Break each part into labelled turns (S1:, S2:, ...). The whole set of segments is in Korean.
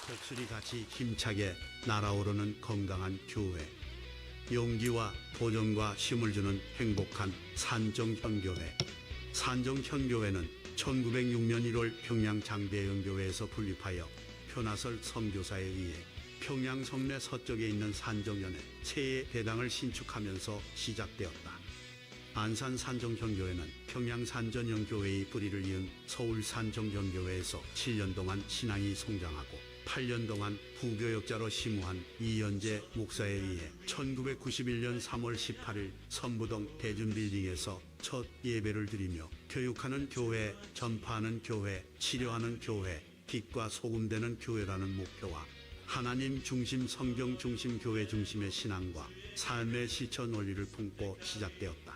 S1: 독수리 같이 힘차게 날아오르는 건강한 교회, 용기와 도전과 힘을 주는 행복한 산정현교회. 산정현교회는 1906년 1월 평양 장대영교회에서 분립하여 표나설 선교사에 의해 평양 성내 서쪽에 있는 산정현에 새 배당을 신축하면서 시작되었다. 안산 산정현교회는 평양 산전영교회의 뿌리를 이은 서울 산정현교회에서 7년 동안 신앙이 성장하고 8년 동안 부교역자로 심우한 이현재 목사에 의해 1991년 3월 18일 선부동 대준빌딩에서 첫 예배를 드리며 교육하는 교회, 전파하는 교회, 치료하는 교회, 빛과 소금 되는 교회라는 목표와 하나님 중심, 성경 중심, 교회 중심의 신앙과 삶의 실천 원리를 품고 시작되었다.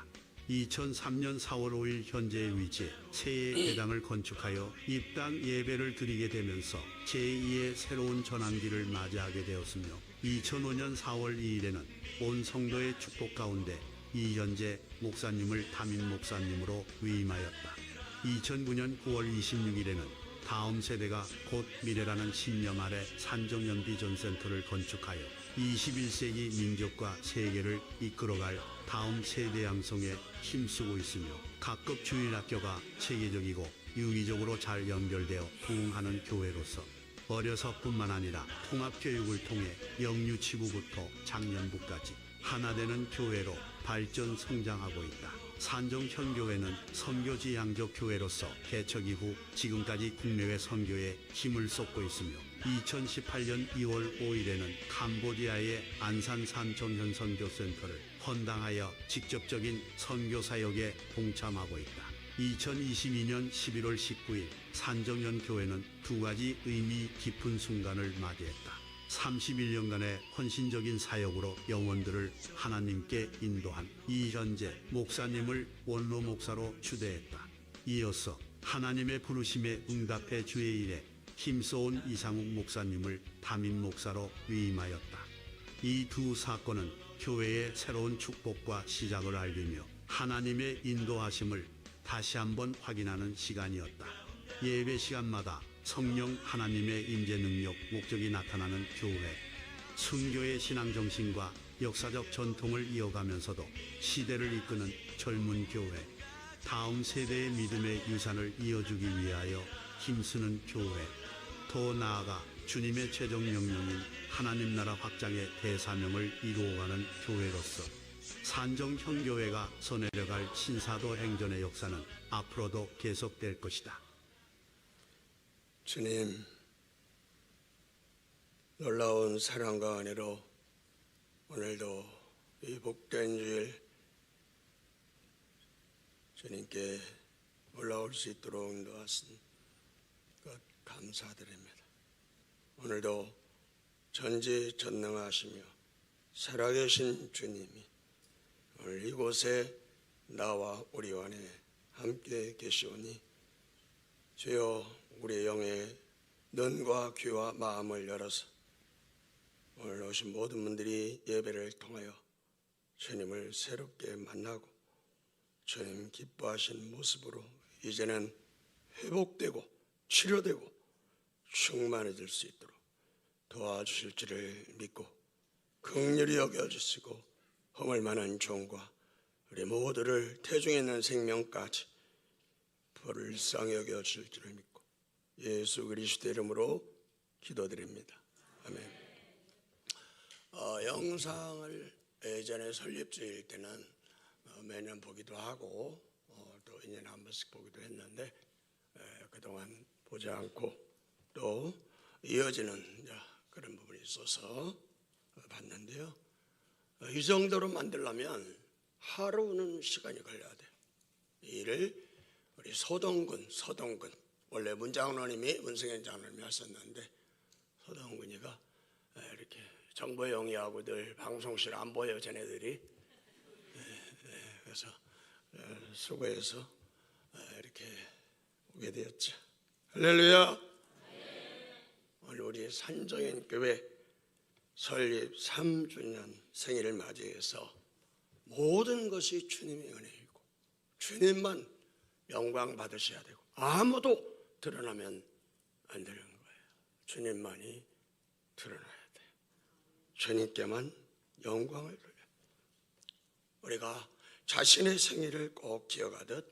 S1: 2003년 4월 5일 현재의 위치에 새 배당을 건축하여 입당 예배를 드리게 되면서 제2의 새로운 전환기를 맞이하게 되었으며 2005년 4월 2일에는 온 성도의 축복 가운데 이현재 목사님을 담임 목사님으로 위임하였다. 2009년 9월 26일에는 다음 세대가 곧 미래라는 신념 아래 산정현 비전센터를 건축하여 21세기 민족과 세계를 이끌어갈 다음 세대 양성에 힘쓰고 있으며 각급 주일학교가 체계적이고 유기적으로 잘 연결되어 부흥하는 교회로서 어려서뿐만 아니라 통합교육을 통해 영유치부부터 장년부까지 하나 되는 교회로 발전 성장하고 있다. 산정현교회는 선교지 양적 교회로서 개척 이후 지금까지 국내외 선교에 힘을 쏟고 있으며 2018년 2월 5일에는 캄보디아의 안산 산정현 선교센터를 헌당하여 직접적인 선교 사역에 동참하고 있다. 2022년 11월 19일 산정현 교회는 두 가지 의미 깊은 순간을 맞이했다. 31년간의 헌신적인 사역으로 영혼들을 하나님께 인도한 이현재 목사님을 원로 목사로 추대했다. 이어서 하나님의 부르심에 응답해 주의 일에 힘써온 이상욱 목사님을 담임 목사로 위임하였다. 이 두 사건은 교회의 새로운 축복과 시작을 알리며 하나님의 인도하심을 다시 한번 확인하는 시간이었다. 예배 시간마다 성령 하나님의 임재 능력, 목적이 나타나는 교회, 순교의 신앙정신과 역사적 전통을 이어가면서도 시대를 이끄는 젊은 교회, 다음 세대의 믿음의 유산을 이어주기 위하여 힘쓰는 교회, 더 나아가 주님의 최종 명령인 하나님 나라 확장의 대사명을 이루어가는 교회로서 산정현교회가 써내려갈 신사도 행전의 역사는 앞으로도 계속될 것이다.
S2: 주님, 놀라운 사랑과 은혜로 오늘도 이 복된 주일 주님께 올라올 수 있도록 인도하신 것 감사드립니다. 오늘도 전지전능하시며 살아계신 주님이 오늘 이곳에 나와 우리 안에 함께 계시오니 주여, 우리의 영의 눈과 귀와 마음을 열어서 오늘 오신 모든 분들이 예배를 통하여 주님을 새롭게 만나고 주님 기뻐하신 모습으로 이제는 회복되고 치료되고 충만해질 수 있도록 도와주실 줄을 믿고 긍휼히 여겨주시고 허물 많은 종과 우리 모두를 태중에 있는 생명까지 불쌍히 여겨주실 줄을 믿고 예수 그리스도 이름으로 기도드립니다. 아멘. 영상을 예전에 설립주일 때는 매년 보기도 하고 또 2년에 한 번씩 보기도 했는데 그동안 보지 않고 또 이어지는 그런 부분이 있어서 봤는데요. 이 정도로 만들려면 하루는 시간이 걸려야 돼요. 이를 우리 서동근 원래 문장로님이 문승현 장로님이 하셨는데 서동근이가 이렇게 정보 영위하고 늘 방송실 안 보여 쟤네들이. 그래서 수고해서 이렇게 오게 되었죠. 할렐루야. 오늘 우리 산정현 교회 설립 3주년 생일을 맞이해서 모든 것이 주님의 은혜이고 주님만 영광 받으셔야 되고 아무도 드러나면 안 되는 거예요. 주님만이 드러나야 돼. 주님께만 영광을 돌려. 우리가 자신의 생일을 꼭 기억하듯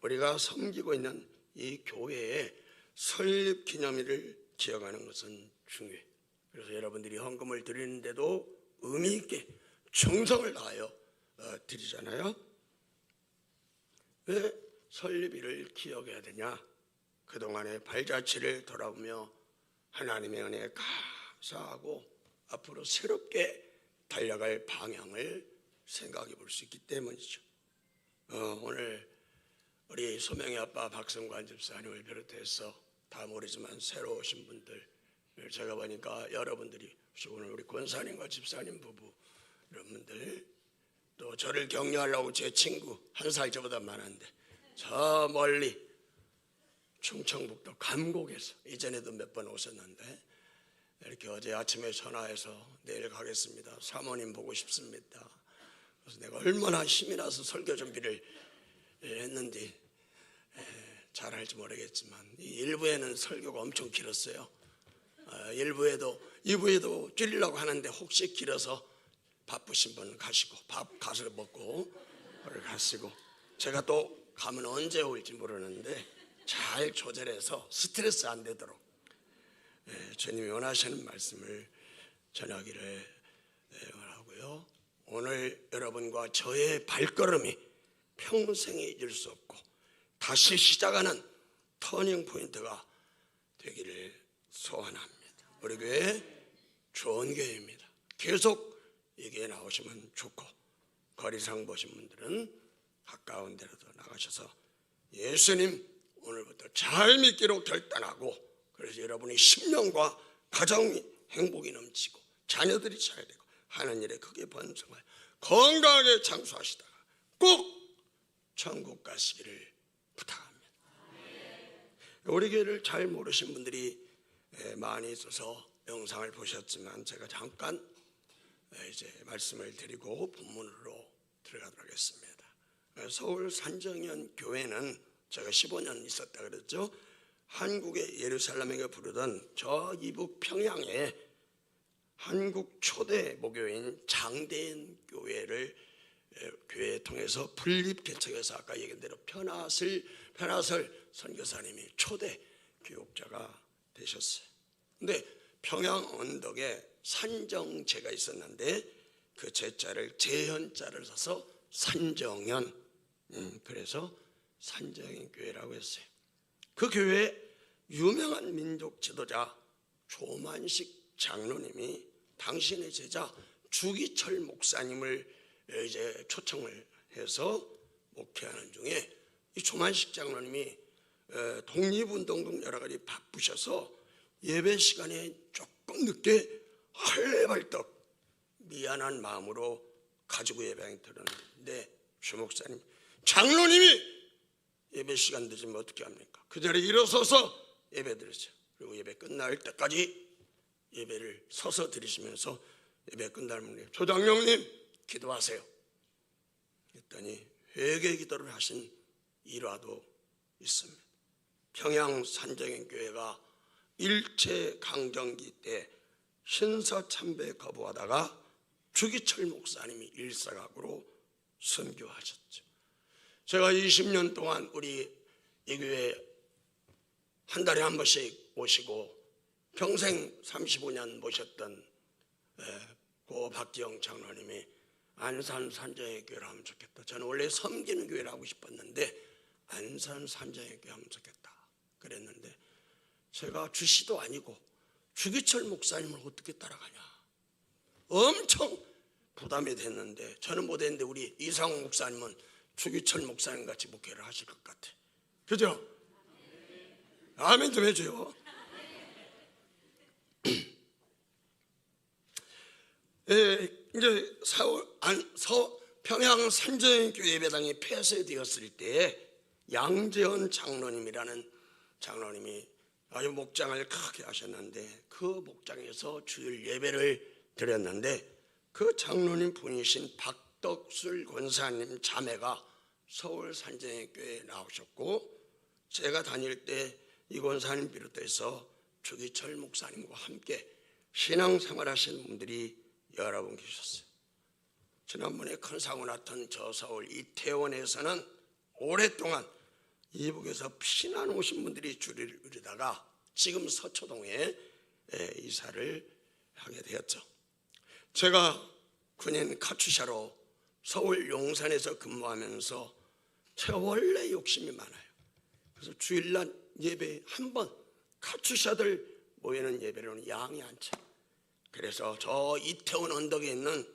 S2: 우리가 섬기고 있는 이 교회의 설립 기념일을 기억하는 것은 중요해. 그래서 여러분들이 헌금을 드리는데도 의미 있게 충성을 다하여 드리잖아요. 왜 설립일을 기억해야 되냐? 그동안의 발자취를 돌아보며 하나님의 은혜에 감사하고 앞으로 새롭게 달려갈 방향을 생각해 볼 수 있기 때문이죠. 오늘 우리 소명의 아빠 박성관 집사님을 비롯해서 다 모르지만 새로 오신 분들, 제가 보니까 여러분들이 오늘 우리 권사님과 집사님 부부 이런 분들, 또 저를 격려하려고 제 친구 1살 저보다 많은데 저 멀리 충청북도 감곡에서 이전에도 몇 번 오셨는데 이렇게 어제 아침에 전화해서 내일 가겠습니다. 사모님 보고 싶습니다. 그래서 내가 얼마나 힘이 나서 설교 준비를 했는지 잘할지 모르겠지만 이 1부에는 설교가 엄청 길었어요. 2부에도 줄이려고 하는데 혹시 길어서 바쁘신 분 가시고 밥 가서 먹고 가시고, 제가 또 가면 언제 올지 모르는데 잘 조절해서 스트레스 안 되도록 주님이 원하시는 말씀을 전하기를 원하고요. 오늘 여러분과 저의 발걸음이 평생에 잊을 수 없고 다시 시작하는 터닝 포인트가 되기를 소원합니다. 우리 교회 좋은 교회입니다. 계속 여기에 나오시면 좋고, 거리상 보신 분들은 가까운 데로도 나가셔서 예수님 오늘부터 잘 믿기로 결단하고, 그래서 여러분의 심령과 가정이 행복이 넘치고 자녀들이 잘 되고 하는 일에 크게 번성하여 건강하게 장수하시다가 꼭 천국 가시기를 부탁합니다. 우리 교회를 잘 모르신 분들이 많이 있어서 영상을 보셨지만 제가 잠깐 이제 말씀을 드리고 본문으로 들어가도록 하겠습니다. 서울 산정현 교회는 제가 15년 있었다 그랬죠. 한국의 예루살렘에게 부르던 저 이북 평양에 한국 초대 목요인 장대인 교회를 교회 통해서 분립 개척해서 아까 얘기한 대로 편하설 선교사님이 초대 교육자가 되셨어요. 근데 평양 언덕에 산정제가 있었는데 그 제자를 제현자를 써서 산정현, 그래서 산정현 교회라고 했어요. 그 교회에 유명한 민족 지도자 조만식 장로님이 당신의 제자 주기철 목사님을 이제 초청을 해서 목회하는 중에 이 조만식 장로님이 독립운동 등 여러 가지 바쁘셔서 예배 시간에 조금 늦게 헐레벌떡 미안한 마음으로 가지고 예배당에 들었는데 주 목사님, 장로님이 예배 시간 늦으면 어떻게 합니까? 그 자리에 일어서서 예배 드렸죠. 그리고 예배 끝날 때까지 예배를 서서 드리시면서 예배 끝나면 조장로님 기도하세요. 그랬더니 회개 기도를 하신 일화도 있습니다. 평양 산정현 교회가 일제 강점기 때 신사 참배 거부하다가 주기철 목사님이 일사각으로 선교하셨죠. 제가 20년 동안 우리 이 교회 한 달에 한 번씩 오시고 평생 35년 모셨던 고 박지영 장로님이 안산 산정현 교회를 하면 좋겠다. 저는 원래 섬기는 교회를 하고 싶었는데 안산 산정현 교회 하면 좋겠다 그랬는데, 제가 주시도 아니고 주기철 목사님을 어떻게 따라가냐 엄청 부담이 됐는데, 저는 못했는데 우리 이상호 목사님은 주기철 목사님 같이 목회를 하실 것 같아. 그죠? 아멘 좀 해줘요. 이제 평양 산정현 교회 예배당이 폐쇄되었을 때 양재원 장로님이라는 장로님이 아주 목장을 크게 하셨는데 그 목장에서 주일 예배를 드렸는데 그 장로님 분이신 박덕술 권사님 자매가 서울 산정현 교회에 나오셨고, 제가 다닐 때 이 권사님 비롯해서 주기철 목사님과 함께 신앙생활 하시는 분들이 여러 분 계셨어요. 지난번에 큰 사고 났던 저 서울 이태원에서는 오랫동안 이북에서 피난 오신 분들이 줄을 이루다가 지금 서초동에 이사를 하게 되었죠. 제가 군인 카투샤로 서울 용산에서 근무하면서 제가 원래 욕심이 많아요. 그래서 주일날 예배 한 번 카투샤들 모이는 예배로는 양이 안 차. 그래서 저 이태원 언덕에 있는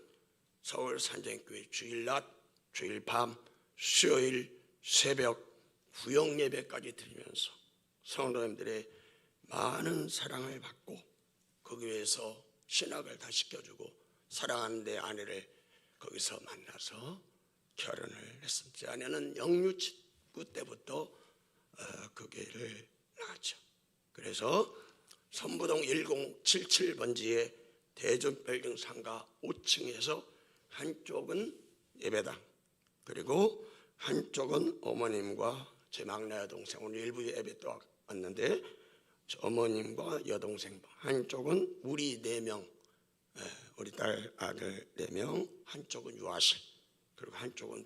S2: 서울 산정교회 주일낮, 주일밤, 수요일 새벽 구역 예배까지 드리면서 성도님들의 많은 사랑을 받고 거기 위해서 신학을 다 시켜주고 사랑하는 내 아내를 거기서 만나서 결혼을 했습니다. 제 아내는 영유치구 때부터 그 교회를 나갔죠. 그래서 선부동 1077번지의 대전빌딩 상가 5층에서 한쪽은 예배당, 그리고 한쪽은 어머님과 제 막내 여동생, 오늘 일부 예배 또 왔는데 어머님과 여동생, 한쪽은 우리 4명, 우리 딸 아들 4명, 한쪽은 유아실, 그리고 한쪽은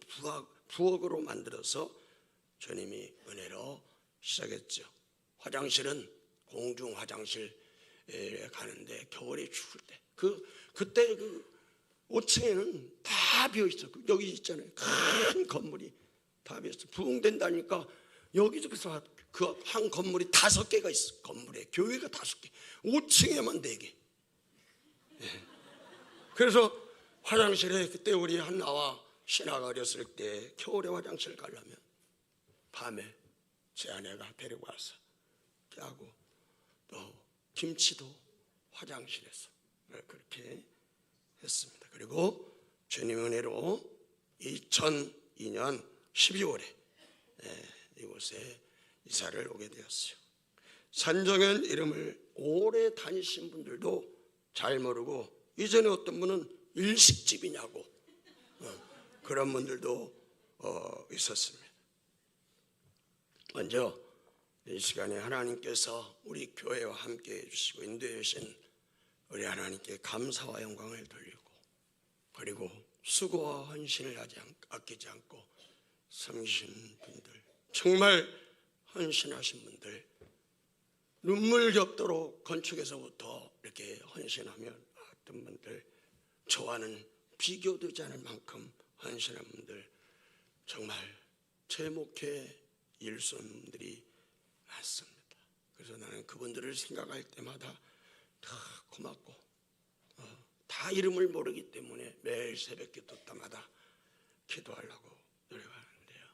S2: 부엌으로 만들어서 주님이 은혜로 시작했죠. 화장실은 공중 화장실에 가는데 겨울에 추울 때 그때 그 5층에는 다 비어 있어. 여기 있잖아요. 큰 건물이 다 비어 있어. 부흥된다니까 여기저기서 그 한 건물이 5개가 있어. 건물에 교회가 5개, 5층에만 4개. 그래서 화장실에 그때 우리 한나와 신하가 어렸을 때 겨울에 화장실 가려면 밤에 제 아내가 데리고 와서 하고 또 김치도 화장실에서 그렇게 했습니다. 그리고 주님 은혜로 2002년 12월에 이곳에 이사를 오게 되었어요. 산정현 이름을 오래 다니신 분들도 잘 모르고 이전에 어떤 분은 일식집이냐고 그런 분들도 있었습니다. 먼저 이 시간에 하나님께서 우리 교회와 함께 해주시고 인도해 주신 우리 하나님께 감사와 영광을 돌리고, 그리고 수고와 헌신을 아끼지 않고 섬기신 분들, 정말 헌신하신 분들, 눈물 겹도록 건축에서부터 이렇게 헌신하며 어떤 분들, 저와는 비교되지 않을 만큼 헌신한 분들, 정말 제 목회 일손들이 많습니다. 그래서 나는 그분들을 생각할 때마다 다 고맙고 다 이름을 모르기 때문에 매일 새벽 기도 때마다 기도하려고 노력하는데요.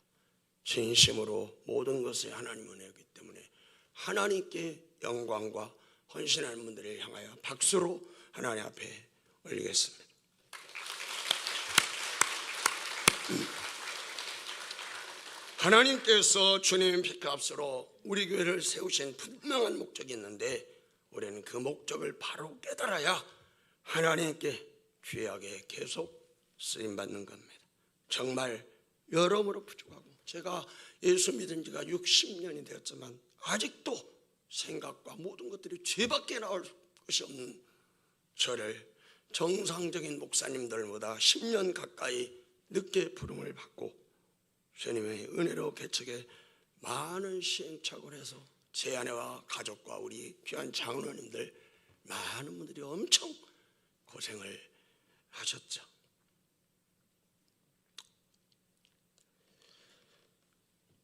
S2: 진심으로 모든 것을 하나님 은혜이기 때문에 하나님께 영광과 헌신하는 분들을 향하여 박수로 하나님 앞에 올리겠습니다. 하나님께서 주님 피값으로 우리 교회를 세우신 분명한 목적이 있는데 우리는 그 목적을 바로 깨달아야 하나님께 귀하게 계속 쓰임받는 겁니다. 정말 여러모로 부족하고 제가 예수 믿은 지가 60년이 되었지만 아직도 생각과 모든 것들이 죄밖에 나올 것이 없는 저를 정상적인 목사님들보다 10년 가까이 늦게 부름을 받고 주님의 은혜로 개척에 많은 시행착오를 해서 제 아내와 가족과 우리 귀한 장로님들 많은 분들이 엄청 고생을 하셨죠.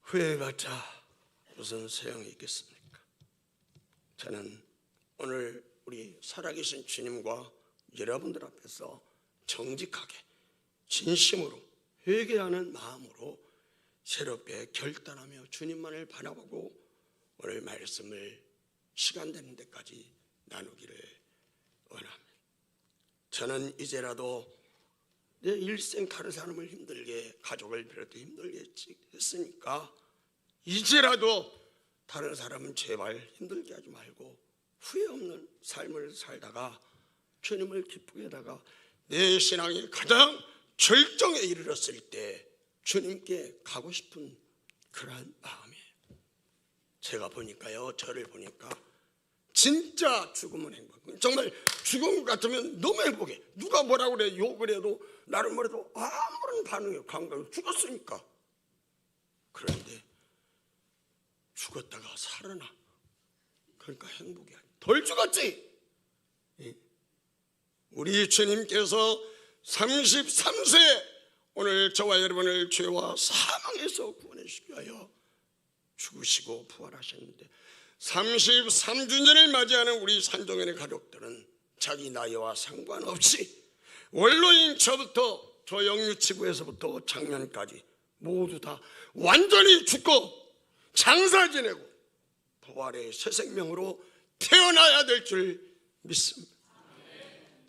S2: 후회해봤자 무슨 소용이 있겠습니까? 저는 오늘 우리 살아계신 주님과 여러분들 앞에서 정직하게 진심으로 회개하는 마음으로 새롭게 결단하며 주님만을 바라보고 오늘 말씀을 시간 되는 데까지 나누기를 원합니다. 저는 이제라도 내 일생 다른 사람을 힘들게, 가족을 비롯해 힘들게 했으니까 이제라도 다른 사람은 제발 힘들게 하지 말고 후회 없는 삶을 살다가 주님을 기쁘게 하다가 내 신앙이 가장 절정에 이르렀을 때 주님께 가고 싶은 그러한 마음이에요. 제가 보니까요, 저를 보니까 진짜 죽으면 행복. 정말 죽음 같으면 너무 행복해. 누가 뭐라고 그래, 욕을 해도 나를 뭐래도 아무런 반응이 없고 감각이 죽었으니까. 그런데 죽었다가 살아나. 그러니까 행복이야. 덜 죽었지. 우리 주님께서 33세 오늘 저와 여러분을 죄와 사망에서 구원하시기 위하여 죽으시고 부활하셨는데 33주년을 맞이하는 우리 산정연의 가족들은 자기 나이와 상관없이 원로인 저부터 저 영유치부에서부터 작년까지 모두 다 완전히 죽고 장사 지내고 부활의 새 생명으로 태어나야 될 줄 믿습니다.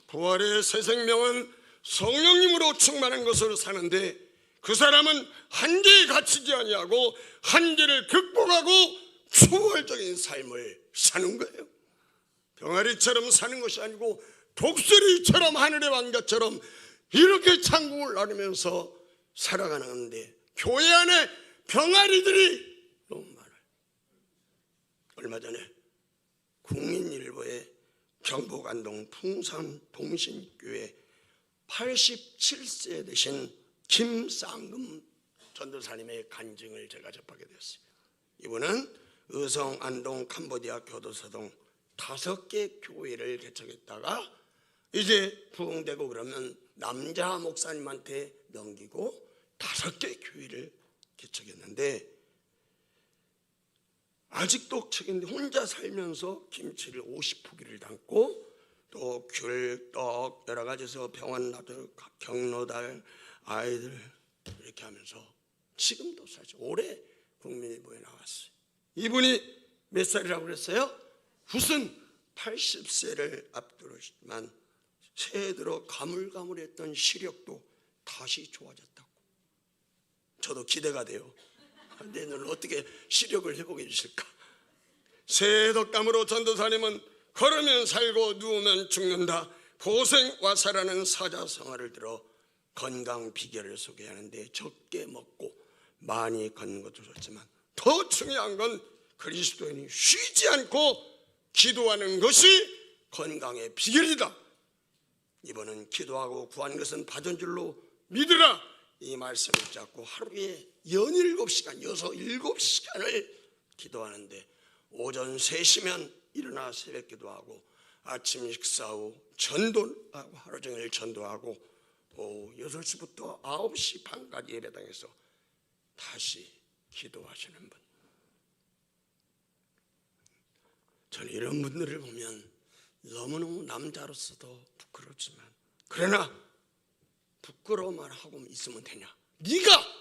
S2: 부활의 새 생명은 성령님으로 충만한 것으로 사는데 그 사람은 한계에 갇히지 아니하고 한계를 극복하고 초월적인 삶을 사는 거예요. 병아리처럼 사는 것이 아니고 독수리처럼 하늘의 왕자처럼 이렇게 창공을 나누면서 살아가는데 교회 안에 병아리들이 너무 많아요. 얼마 전에 국민일보에 경북안동 풍산 동신교회 87세 되신 김쌍금 전도사님의 간증을 제가 접하게 됐어요. 이분은 의성, 안동, 캄보디아, 교도소 등 5개 교회를 개척했다가 이제 부흥되고 그러면 남자 목사님한테 넘기고 5개 교회를 개척했는데 아직도 책인데 혼자 살면서 김치를 50포기를 담고 또 귤, 떡 여러 가지에서 병원 놔두 경로달 아이들 이렇게 하면서 지금도 사실 올해 국민일보에 나왔어요. 이분이 몇 살이라고 그랬어요? 무슨 80세를 앞두르지만 새해 들어 가물가물했던 시력도 다시 좋아졌다고. 저도 기대가 돼요. 내년은 어떻게 시력을 회복해 주실까? 새해 덕담으로 전도사님은 걸으면 살고 누우면 죽는다 고생와사라는 사자성어를 들어 건강 비결을 소개하는데 적게 먹고 많이 걷는 것도 좋지만 더 중요한 건 그리스도인이 쉬지 않고 기도하는 것이 건강의 비결이다. 이번은 기도하고 구한 것은 받은 줄로 믿으라. 이 말씀을 잡고 하루에 17시간, 7시간을 기도하는데 오전 3시면 일어나 새벽 기도하고 아침 식사 후 전도하고 하루 종일 전도하고 오후 6시부터 9시 반까지 예배당에서 다시 기도하시는 분. 저는 이런 분들을 보면 너무너무 남자로서도 부끄럽지만 그러나 부끄러워만 하고 있으면 되냐? 네가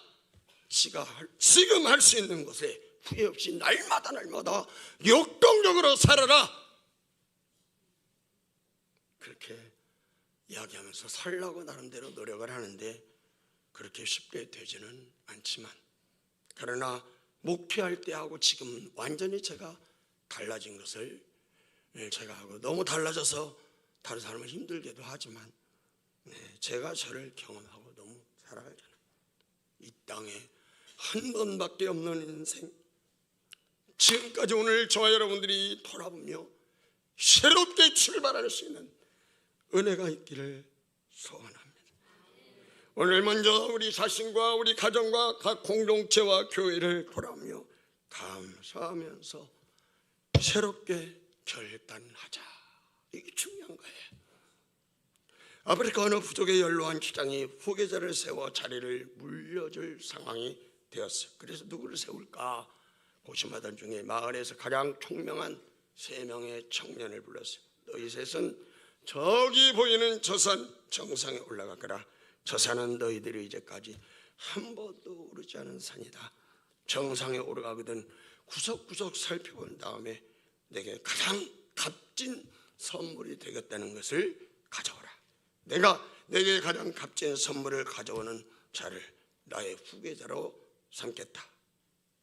S2: 지금 할 수 있는 것에 후회 없이 날마다 역동적으로 살아라. 그렇게 이야기하면서 살라고 나름대로 노력을 하는데 그렇게 쉽게 되지는 않지만 그러나 목회할 때하고 지금 완전히 제가 달라진 것을 제가 하고 너무 달라져서 다른 사람은 힘들게도 하지만 제가 저를 경험하고 너무 살아가잖아요. 이 땅에 한 번밖에 없는 인생, 지금까지 오늘 저와 여러분들이 돌아보며 새롭게 출발할 수 있는 은혜가 있기를 소원합니다. 오늘 먼저 우리 자신과 우리 가정과 각 공동체와 교회를 돌아보며 감사하면서 새롭게 결단하자. 이게 중요한 거예요. 아프리카 어느 부족의 연로한 주장이 후계자를 세워 자리를 물려줄 상황이 되었어요. 그래서 누구를 세울까 고심하던 중에 마을에서 가장 총명한 3명의 청년을 불렀어요. 너희 셋은 저기 보이는 저 산 정상에 올라가거라. 저 산은 너희들이 이제까지 한 번도 오르지 않은 산이다. 정상에 오르가거든 구석구석 살펴본 다음에 내게 가장 값진 선물이 되겠다는 것을 가져오라. 내가 내게 가장 값진 선물을 가져오는 자를 나의 후계자로 삼겠다.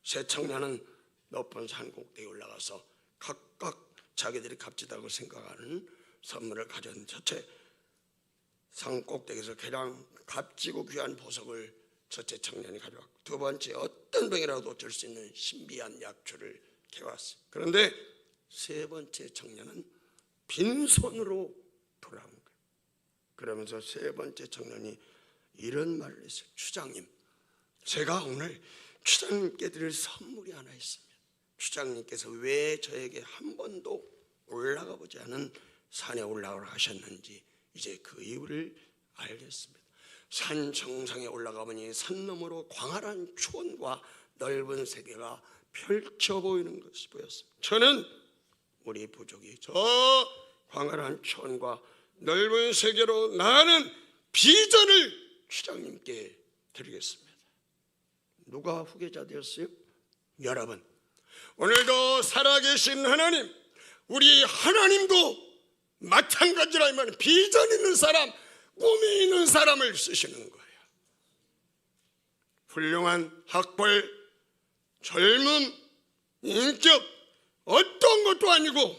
S2: 세 청년은 높은 산 꼭대기에 올라가서 각각 자기들이 값지다고 생각하는 선물을 가져온 첫째 산 꼭대기에서 가장 값지고 귀한 보석을 첫째 청년이 가져왔고 두 번째 어떤 병이라도 줄 수 있는 신비한 약초를 캐왔어요. 그런데 세 번째 청년은 빈손으로 돌아온 거예요. 그러면서 세 번째 청년이 이런 말을 했어요. 주장님, 제가 오늘 주장님께 드릴 선물이 하나 있습니다. 주장님께서 왜 저에게 한 번도 올라가 보지 않은 산에 올라가라 하셨는지 이제 그 이유를 알겠습니다. 산 정상에 올라가 보니 산 너머로 광활한 초원과 넓은 세계가 펼쳐 보이는 것이 보였습니다. 저는 우리 부족이 저 광활한 초원과 넓은 세계로 나가는 비전을 주장님께 드리겠습니다. 누가 후계자 되었어요? 여러분, 오늘도 살아계신 하나님, 우리 하나님도 마찬가지라 하면 비전 있는 사람, 꿈이 있는 사람을 쓰시는 거예요. 훌륭한 학벌, 젊음, 인격, 어떤 것도 아니고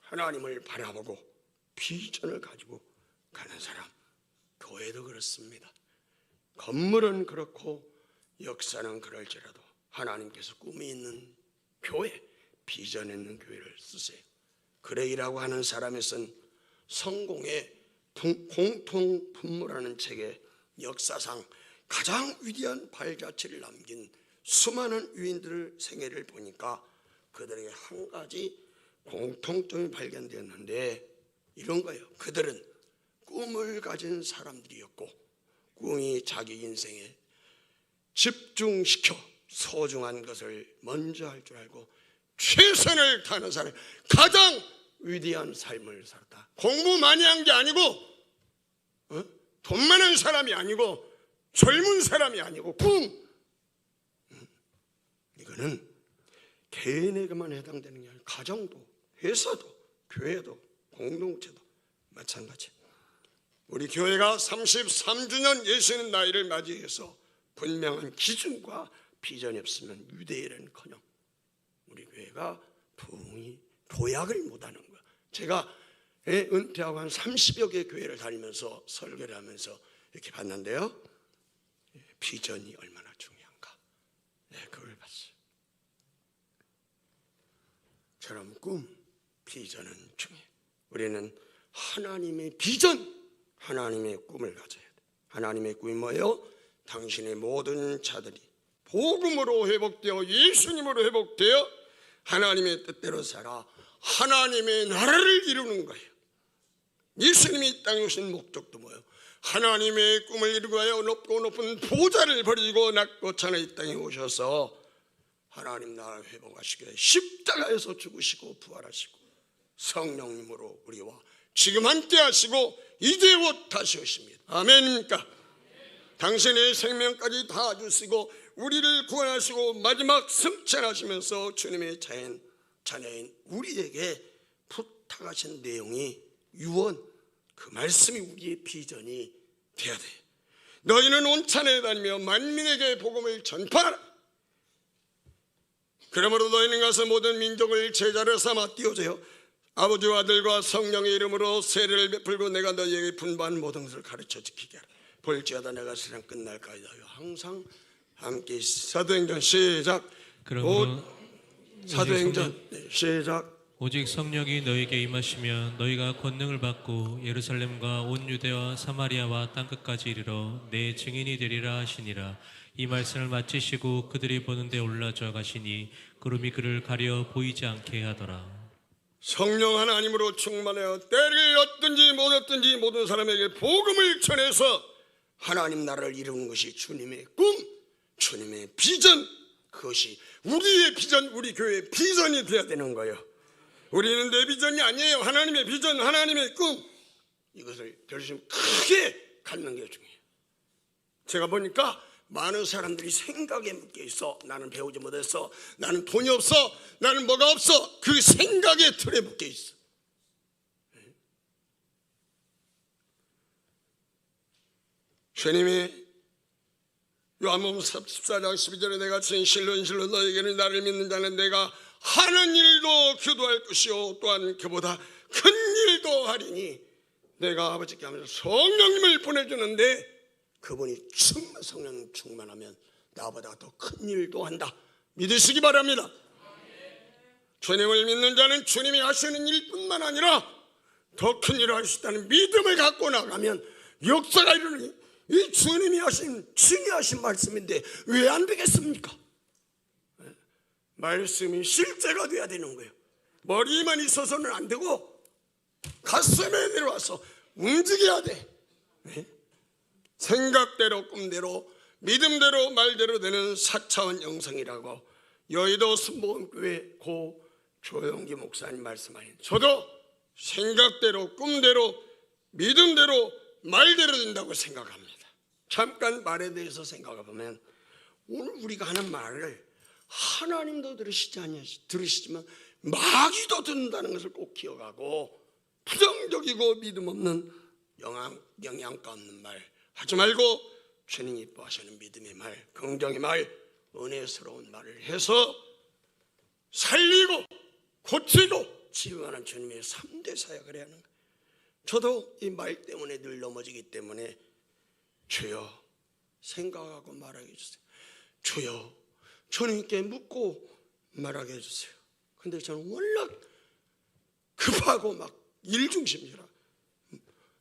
S2: 하나님을 바라보고 비전을 가지고 가는 사람. 교회도 그렇습니다. 건물은 그렇고 역사는 그럴지라도 하나님께서 꿈이 있는 교회, 비전 있는 교회를 쓰세요. 그레이라고 하는 사람이 쓴 성공의 공통 분모라는 책에 역사상 가장 위대한 발자취를 남긴 수많은 위인들의 생애를 보니까 그들에게 한 가지 공통점이 발견되었는데 이런 거예요. 그들은 꿈을 가진 사람들이었고 꿈이 자기 인생에 집중시켜 소중한 것을 먼저 할 줄 알고 최선을 다하는 사람, 가장 위대한 삶을 살았다. 공부 많이 한 게 아니고 돈 많은 사람이 아니고 젊은 사람이 아니고 꿈. 이거는 개인에게만 해당되는 게 아니라 가정도, 회사도, 교회도, 공동체도 마찬가지. 우리 교회가 33주년 예수님 나이를 맞이해서 분명한 기준과 비전이 없으면 유대인은커녕 우리 교회가 부흥이 도약을 못하는 거야. 제가 은퇴하고 한 30여 개 교회를 다니면서 설교를 하면서 이렇게 봤는데요, 비전이 얼마나 중요한가, 그걸 봤어요. 저런 꿈, 비전은 중요해. 우리는 하나님의 비전, 하나님의 꿈을 가져야 돼. 하나님의 꿈이 뭐예요? 당신의 모든 자들이 복음으로 회복되어 예수님으로 회복되어 하나님의 뜻대로 살아 하나님의 나라를 이루는 거예요. 예수님이 이 땅에 오신 목적도 뭐예요? 하나님의 꿈을 이루고 하여 높고 높은 보좌를 버리고 낮고 찬의 이 땅에 오셔서 하나님 나라를 회복하시기 위해 십자가에서 죽으시고 부활하시고 성령님으로 우리와 지금 함께 하시고 이제 곧 다시 오십니다. 아멘입니까? 당신의 생명까지 다 주시고 우리를 구원하시고 마지막 승천하시면서 주님의 자녀인 우리에게 부탁하신 내용이 유언, 그 말씀이 우리의 비전이 되어야 돼. 너희는 온 산에 다니며 만민에게 복음을 전파하라. 그러므로 너희는 가서 모든 민족을 제자로 삼아 띄워줘요. 아버지와 아들과 성령의 이름으로 세례를 베풀고 내가 너희에게 분부한 모든 것을 가르쳐 지키게 하라. 볼지어다 내가 세상 끝날까지 항상 함께 있으라. 사도행전 시작. 사도행전 시작.
S3: 오직 성령이 너희에게 임하시면 너희가 권능을 받고 예루살렘과 온 유대와 사마리아와 땅끝까지 이르러 내 증인이 되리라 하시니라. 이 말씀을 마치시고 그들이 보는 데 올라져 가시니 구름이 그를 가려 보이지 않게 하더라.
S2: 성령 하나님으로 충만하여 때를 얻든지 못 얻든지 모든 사람에게 복음을 전해서 하나님 나라를 이루는 것이 주님의 꿈, 주님의 비전, 그것이 우리의 비전, 우리 교회의 비전이 되어야 되는 거예요. 우리는 내 비전이 아니에요. 하나님의 비전, 하나님의 꿈, 이것을 열심히 크게 갖는 게 중요해요. 제가 보니까 많은 사람들이 생각에 묶여 있어. 나는 배우지 못했어, 나는 돈이 없어, 나는 뭐가 없어. 그 생각의 틀에 묶여 있어. 주님이 요한복음 14장 12절에 내가 진실로 너에게는 나를 믿는 자는 내가 하는 일도 교도할 것이요 또한 그보다 큰 일도 하리니, 내가 아버지께 하면서 성령님을 보내주는데 그분이 성령 충만하면 나보다 더 큰 일도 한다. 믿으시기 바랍니다. 주님을 믿는 자는 주님이 하시는 일뿐만 아니라 더 큰 일을 할 수 있다는 믿음을 갖고 나가면 역사가 일어나니 이 주님이 하신 중요하신 말씀인데 왜 안 되겠습니까? 말씀이 실제가 돼야 되는 거예요. 머리만 있어서는 안 되고 가슴에 내려와서 움직여야 돼. 생각대로 꿈대로 믿음대로 말대로 되는 4차원 영성이라고 여의도 순복음교회 고 조영기 목사님 말씀하신, 저도 생각대로 꿈대로 믿음대로 말대로 된다고 생각합니다. 잠깐 말에 대해서 생각해 보면 오늘 우리가 하는 말을 하나님도 들으시지만 마귀도 듣는다는 것을 꼭 기억하고, 부정적이고 믿음 없는 영양가 없는 말 하지 말고 주님 이뻐하시는 믿음의 말, 긍정의 말, 은혜스러운 말을 해서 살리고 고치고 치유하는 주님의 3대 사역을 해야 하는 거예요. 저도 이 말 때문에 늘 넘어지기 때문에 주여 생각하고 말하게 해주세요. 주여 주님께 묻고 말하게 해주세요. 근데 저는 워낙 급하고 막 일중심이라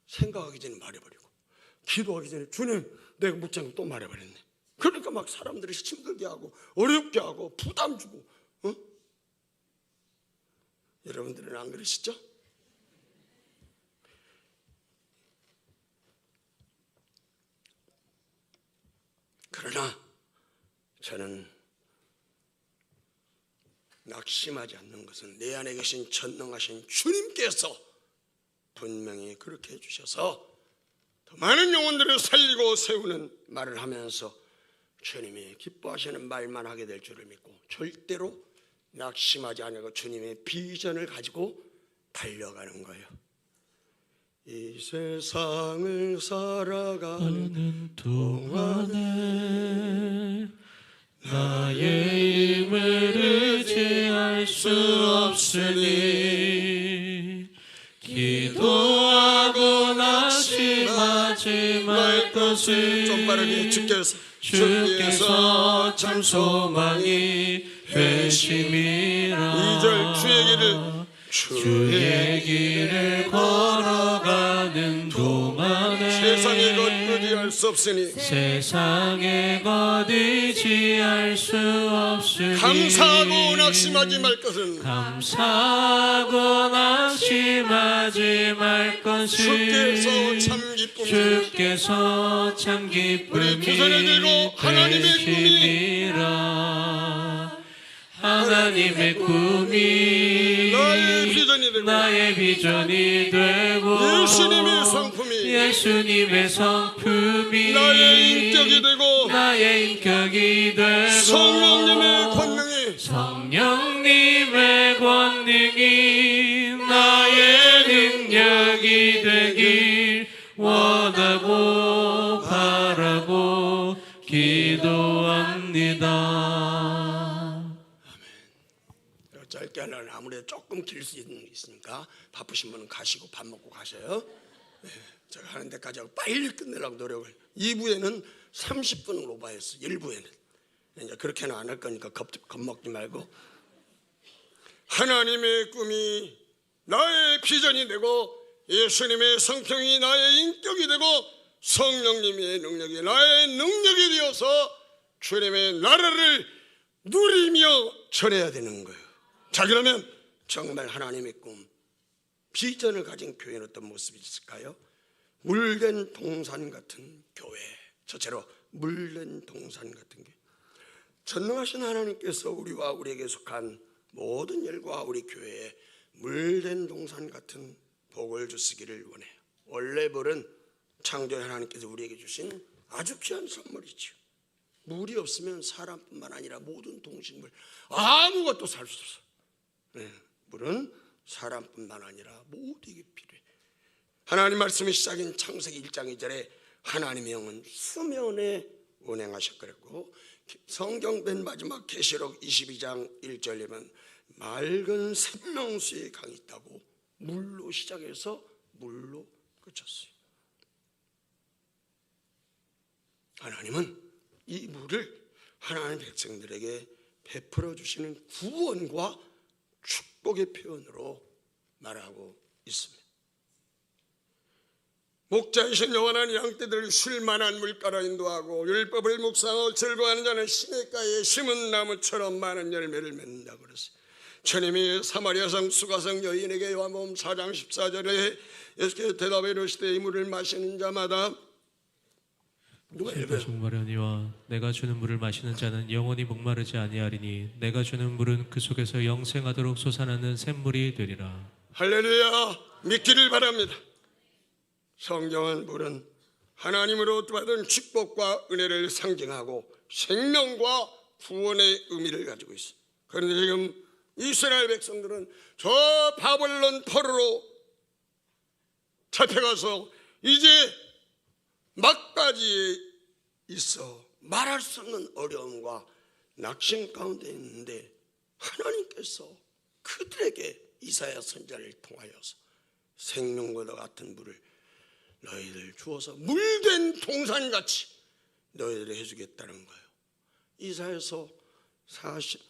S2: 생각하기 전에 말해버리고 기도하기 전에 주님 내가 묻지 않고 또 말해버렸네. 그러니까 막 사람들이 힘들게 하고 어렵게 하고 부담 주고. 여러분들은 안 그러시죠? 그러나 저는 낙심하지 않는 것은 내 안에 계신 전능하신 주님께서 분명히 그렇게 해주셔서 더 많은 영혼들을 살리고 세우는 말을 하면서 주님이 기뻐하시는 말만 하게 될 줄을 믿고 절대로 낙심하지 않고 주님의 비전을 가지고 달려가는 거예요. 이 세상을 살아가는
S3: 동안에 나의 힘을 의지할 수 없으니 기도하고 낙심하지 말 것을
S2: 좀 빠르게
S3: 주께서 참 소망이 되심이라.
S2: 2절
S3: 주의 길을 걸어가는 동안에
S2: 세상의 것 의지할 수 없으니
S3: 세상의 것 의지할 수 없으니
S2: 감사하고 낙심하지 말 것은
S3: 감사하고 낙심하지 말 것을 주께서 참 기쁨이 되심이라. 하나님의 꿈이 나의 비전이 되고 예수님의 성품이 나의 인격이 되고 성령님의 권능이 나의 능력이 되길 원하고 바라고 기도합니다.
S2: 짧게 하려면 아무래도 조금 길 수 있으니까 바쁘신 분은 가시고 밥 먹고 가셔요. 제가 하는 데까지 하고 빨리 끝내려고 노력을. 2부에는 30분을 오버했어. 1부에는 이제 그렇게는 안 할 거니까 겁먹지 말고, 하나님의 꿈이 나의 비전이 되고 예수님의 성품이 나의 인격이 되고 성령님의 능력이 나의 능력이 되어서 주님의 나라를 누리며 전해야 되는 거예요. 자, 그러면 정말 하나님의 꿈, 비전을 가진 교회는 어떤 모습이 있을까요? 물된 동산 같은 교회, 첫째로 물된 동산 같은 교회. 전능하신 하나님께서 우리와 우리에게 속한 모든 일과 우리 교회에 물된 동산 같은 복을 주시기를 원해요. 원래 물은 창조의 하나님께서 우리에게 주신 아주 귀한 선물이죠. 물이 없으면 사람뿐만 아니라 모든 동식물 아무것도 살 수 없어. 물은 사람뿐만 아니라 모두에게 필요해. 하나님 말씀의 시작인 창세기 1장 2절에 하나님의 영은 수면에 운행하셨고, 성경 맨 마지막 계시록 22장 1절에는 맑은 생명수의 강이 있다고 물로 시작해서 물로 그쳤어요. 하나님은 이 물을 하나님 백성들에게 베풀어 주시는 구원과 축복의 표현으로 말하고 있습니다. 목자이신 여호와는 양떼들을 쉴만한 물가로 인도하고 율법을 묵상하고 즐거워하는 자는 시냇가에 심은 나무처럼 많은 열매를 맺는다고 그랬어요. 주님이 사마리아성 수가성 여인에게 요한복음 4장 14절에 예수께서 대답해 이르시되 이 물을 마시는 자마다 누가 읽어요?
S3: 목마르니와 내가 주는 물을 마시는 자는 영원히 목마르지 아니하리니 내가 주는 물은 그 속에서 영생하도록 솟아나는 샘물이 되리라.
S2: 할렐루야. 믿기를 바랍니다. 성경은 물은 하나님으로부터 받은 축복과 은혜를 상징하고 생명과 구원의 의미를 가지고 있습니다. 그런데 지금 이스라엘 백성들은 저 바벨론 포로로 잡혀가서 이제 막바지에 있어 말할 수 없는 어려움과 낙심 가운데 있는데 하나님께서 그들에게 이사야 선지자를 통하여서 생명과 같은 물을 너희들 주어서 물된 동산같이 너희들을 해주겠다는 거예요. 이사야서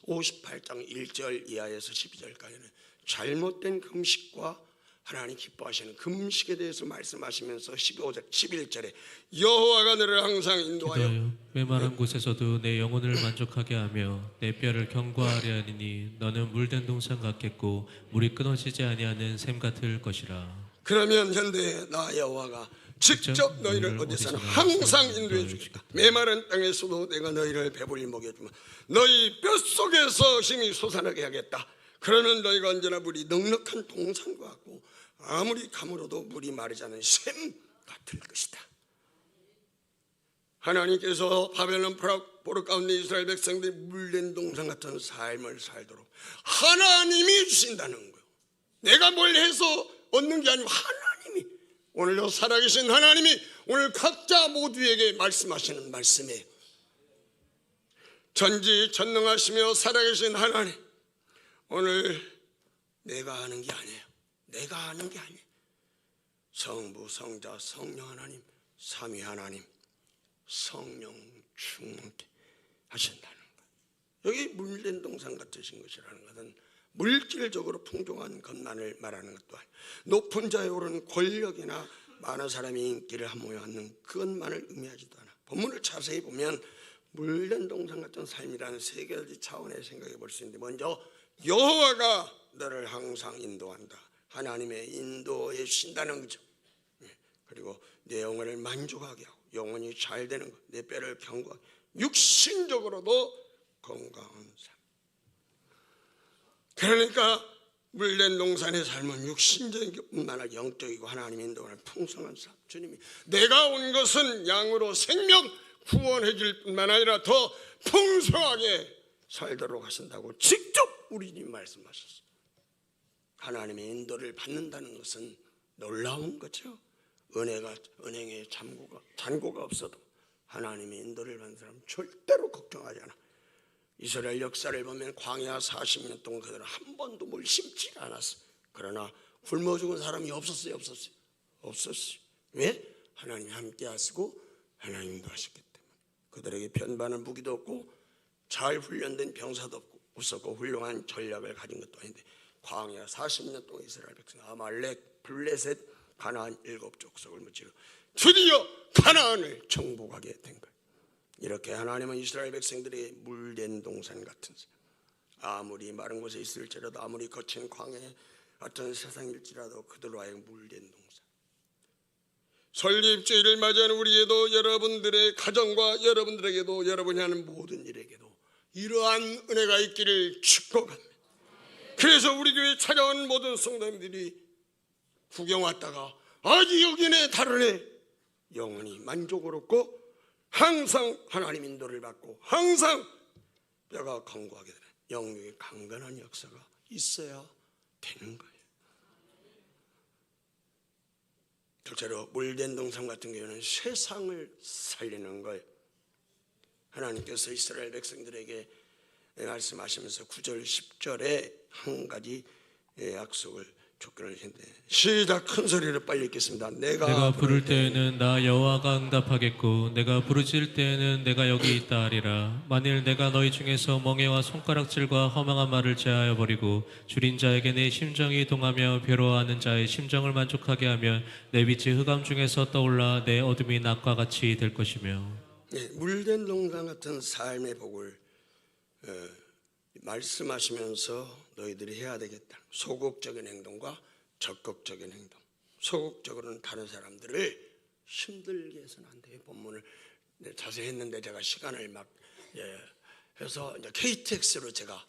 S2: 58장 1절 이하에서 12절까지는 잘못된 금식과 하나님 기뻐하시는 금식에 대해서 말씀하시면서 15절, 11절에 여호와가 너를 항상 인도하여
S3: 기도하여 메마른 곳에서도 내 영혼을 만족하게 하며 내 뼈를 견고하려 하리니 너는 물된 동산 같겠고 물이 끊어지지 아니하는 샘 같을 것이라.
S2: 그러면 현대 나 여호와가 직접 너희를 어디서나 항상 인도해 주겠다. 메마른 땅에서도 내가 너희를 배불리 먹여주마. 너희 뼛속에서 힘이 솟아나게 하겠다. 그러면 너희가 언제나 물이 넉넉한 동산과 같고 아무리 가물어도 물이 마르지 않은 샘 같을 것이다. 하나님께서 바벨론 포로 가운데 이스라엘 백성들이 물된 동산 같은 삶을 살도록 하나님이 주신다는 거예요. 내가 뭘 해서 얻는 게 아니고 하나님이, 오늘도 살아계신 하나님이 오늘 각자 모두에게 말씀하시는 말씀이에요. 전지전능하시며 살아계신 하나님, 오늘 내가 아는 게 아니에요. 내가 아는 게 아니에요. 성부, 성자, 성령 하나님, 삼위 하나님, 성령 충만케 하신다는 거예요. 여기 물된 동산 같으신 것이라는 것은 물질적으로 풍족한 것만을 말하는 것도 아니에요. 높은 자에 오르는 권력이나 많은 사람이 인기를 함모여 얻는 그것만을 의미하지도 않아. 본문을 자세히 보면 물된 동산 같은 삶이라는 세 가지 차원의 생각해 볼 수 있는데, 먼저 여호와가 너를 항상 인도한다. 하나님의 인도해 주신다는 거죠. 그리고 내 영혼을 만족하게 하고 영혼이 잘 되는 것, 내 뼈를 견고하게, 육신적으로도 건강한 삶. 그러니까 물된 동산의 삶은 육신적인 뿐만 아니라 영적이고 하나님의 인도하는 풍성한 삶. 주님이 내가 온 것은 양으로 생명 구원해 줄 뿐만 아니라 더 풍성하게 살도록 하신다고 직접 우리님 말씀하셨어요. 하나님의 인도를 받는다는 것은 놀라운 거죠. 은행에 잔고가 없어도 하나님의 인도를 받는 사람은 절대로 걱정하지 않아. 이스라엘 역사를 보면 광야 40년 동안 그들은 한 번도 뭘 심지 않았어. 그러나 굶어 죽은 사람이 없었어요. 왜? 하나님이 함께 하시고 하나님도 하셨기 때문에. 그들에게 편반한 무기도 없고 잘 훈련된 병사도 없었고 훌륭한 전략을 가진 것도 아닌데 광야 40년 동안 이스라엘 백성 아말렉, 블레셋, 가나안 7족속을 무찌르고 드디어 가나안을 정복하게 된 거예요. 이렇게 하나님은 이스라엘 백성들이 물된 동산 같은 삶, 아무리 마른 곳에 있을지라도 아무리 거친 광야 같은 세상일지라도 그들로 하여금 물된 동산. 설립주의를 맞이하는 우리에도, 여러분들의 가정과 여러분들에게도, 여러분이 하는 모든 일에게도 이러한 은혜가 있기를 축복합니다. 그래서 우리 교회에 찾아온 모든 성도님들이 구경 왔다가 아직 여기네 다르네 영원히 만족을 얻고 항상 하나님 인도를 받고 항상 뼈가 강구하게 되는 영육의 강건한 역사가 있어야 되는 거예요. 둘째로 물된 동산 같은 경우는 세상을 살리는 거예요. 하나님께서 이스라엘 백성들에게 말씀하시면서 9절 10절에 한 가지 약속을 조건을 주신대. 시작. 큰 소리로 빨리 읽겠습니다.
S3: 내가 부를 때에는 나 여호와가 응답하겠고 내가 부르짖을 때에는 내가 여기 있다 하리라. 만일 내가 너희 중에서 멍에와 손가락질과 허망한 말을 제하여 버리고 줄인 자에게 내 심정이 동하며 괴로워하는 자의 심정을 만족하게 하면 내 빛이 흑암 중에서 떠올라 내 어둠이 낮과 같이 될 것이며.
S2: 물된 동산 같은 삶의 복을 말씀하시면서 너희들이 해야 되겠다. 소극적인 행동과 적극적인 행동. 소극적으로는 다른 사람들을 힘들게 해서는 안 돼요. 본문을 자세히 했는데 제가 시간을 막 해서 이제 KTX로 제가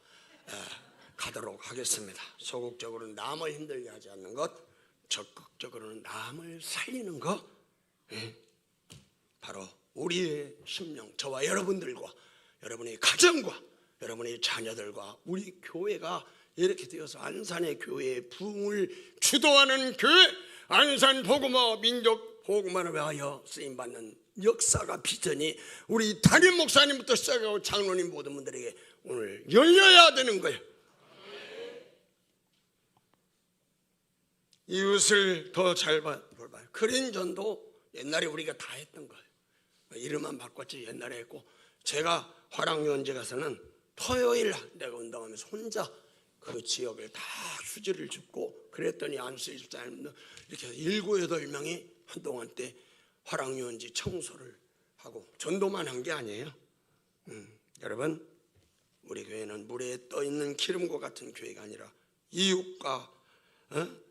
S2: 가도록 하겠습니다. 소극적으로는 남을 힘들게 하지 않는 것, 적극적으로는 남을 살리는 것. 바로 우리의 심령, 저와 여러분들과 여러분의 가정과 여러분의 자녀들과 우리 교회가 이렇게 되어서 안산의 교회의 부흥을 주도하는 교회, 안산 복음화 민족 복음화를 위하여 쓰임받는 역사가 비전이 우리 담임 목사님부터 시작하고 장로님 모든 분들에게 오늘 열려야 되는 거예요. 이웃을 더 잘 봐요. 크린전도 옛날에 우리가 다 했던 거예요. 이름만 바꿨지 옛날에 했고, 제가 화랑유원지 가서는 토요일 내가 운동하면서 혼자 그 지역을 다 휴지를 줍고 그랬더니 안수희 집사님도 이렇게 7, 8명이 한동안 때 화랑유원지 청소를 하고 전도만 한 게 아니에요. 여러분, 우리 교회는 물에 떠있는 기름과 같은 교회가 아니라 이웃과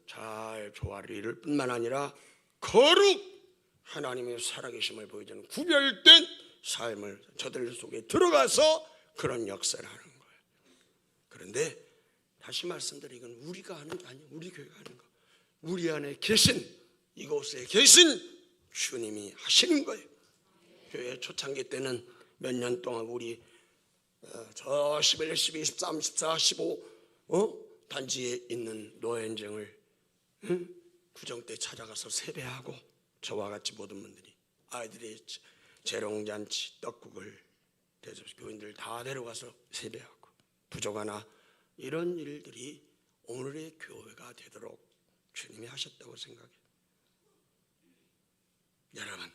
S2: 잘 조화를 이룰 뿐만 아니라 거룩 하나님의 살아계심을 보여주는 구별된 삶을 저들 속에 들어가서 그런 역사를 하는 거예요. 그런데 다시 말씀드리건 우리가 하는 게 아니에요. 우리 교회가 하는 거. 우리 안에 계신, 이곳에 계신 주님이 하시는 거예요. 교회 초창기 때는 몇 년 동안 우리 저 11, 12, 13, 14, 15 단지에 있는 노현정을 구정 때 찾아가서 세배하고 저와 같이 모든 분들이 아이들의 재롱잔치 떡국을 대접 교인들 다 데려가서 세배하고 부족하나 이런 일들이 오늘의 교회가 되도록 주님이 하셨다고 생각해요. 여러분,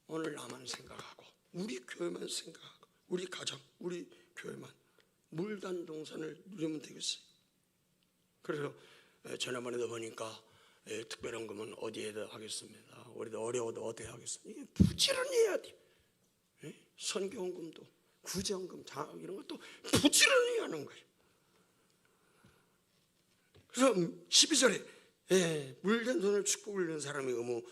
S2: 오늘 나만 생각하고 우리 교회만 생각하고 우리 가정, 우리 교회만 물단 동산을 누리면 되겠어요. 그래서 지난번에도 보니까 특별한 거면 어디에다 하겠습니다. 우리도 어려워도 어디에 하겠습니다. 이게 부지런히 해야 돼요. 선교헌금도 구제헌금 이런 것도 부지런히 하는 거예요. 그래서 12절에 물된 손을 축복을 는 사람의 의무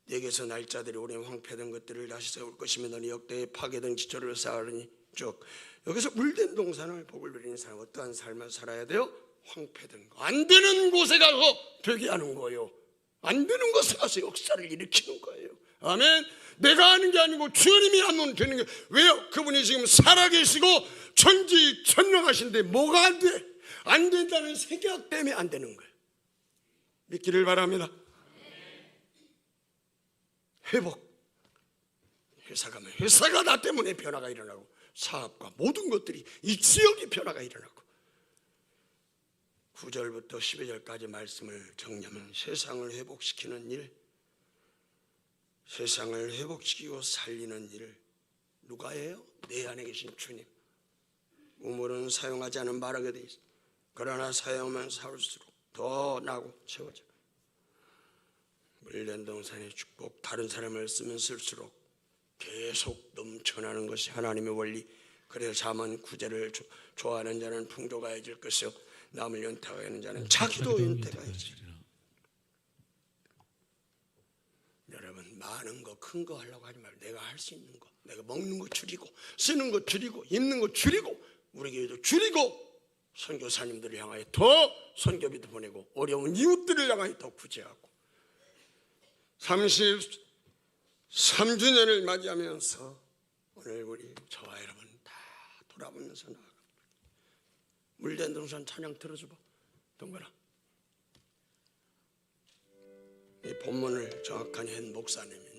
S2: 내게서 날짜들이 오랜 황폐된 것들을 다시 세울 것이며 너는 역대에 파괴된 지초를 쌓으니 쭉 여기서 물된 동산을 복을 누리는 사람 어떠한 삶을 살아야 돼요? 황폐된 거, 안 되는 곳에 가서 되게 하는 거예요. 안 되는 곳에 가서 역사를 일으키는 거예요. 아멘. 내가 하는 게 아니고 주님이 하면 되는 게 왜요? 그분이 지금 살아계시고 천지천명하신데 뭐가 안 돼? 안 된다는 생각 때문에 안 되는 거예요. 믿기를 바랍니다. 회복. 회사가 나 때문에 변화가 일어나고 사업과 모든 것들이 이 지역의 변화가 일어나고 9절부터 12절까지 말씀을 정리하면 세상을 회복시키는 일, 세상을 회복시키고 살리는 일 누가 해요? 내 안에 계신 주님. 우물은 사용하지 않은 마르게 돼 있어. 그러나 사용하면 사올수록 더 나고 채워져. 물된 동산의 축복, 다른 사람을 쓰면 쓸수록 계속 넘쳐나는 것이 하나님의 원리. 그래서 잠언 9절을 좋아하는 자는 풍족하여질 것이요 남을 연태하는 자는 자기도 연태하여질. 여러분, 많은 거 큰 거 하려고 하지 말고 내가 할 수 있는 거, 내가 먹는 거 줄이고 쓰는 거 줄이고 입는 거 줄이고 우리 교회도 줄이고 선교사님들을 향하여 더 선교비도 보내고 어려운 이웃들을 향하여 더 구제하고 33주년을 맞이하면서 오늘 우리 저와 여러분 다 돌아보면서 나아갑니다. 물된 동산 찬양 들어줘봐. 동건아, 이 본문을 정확하게 한 목사님입니다.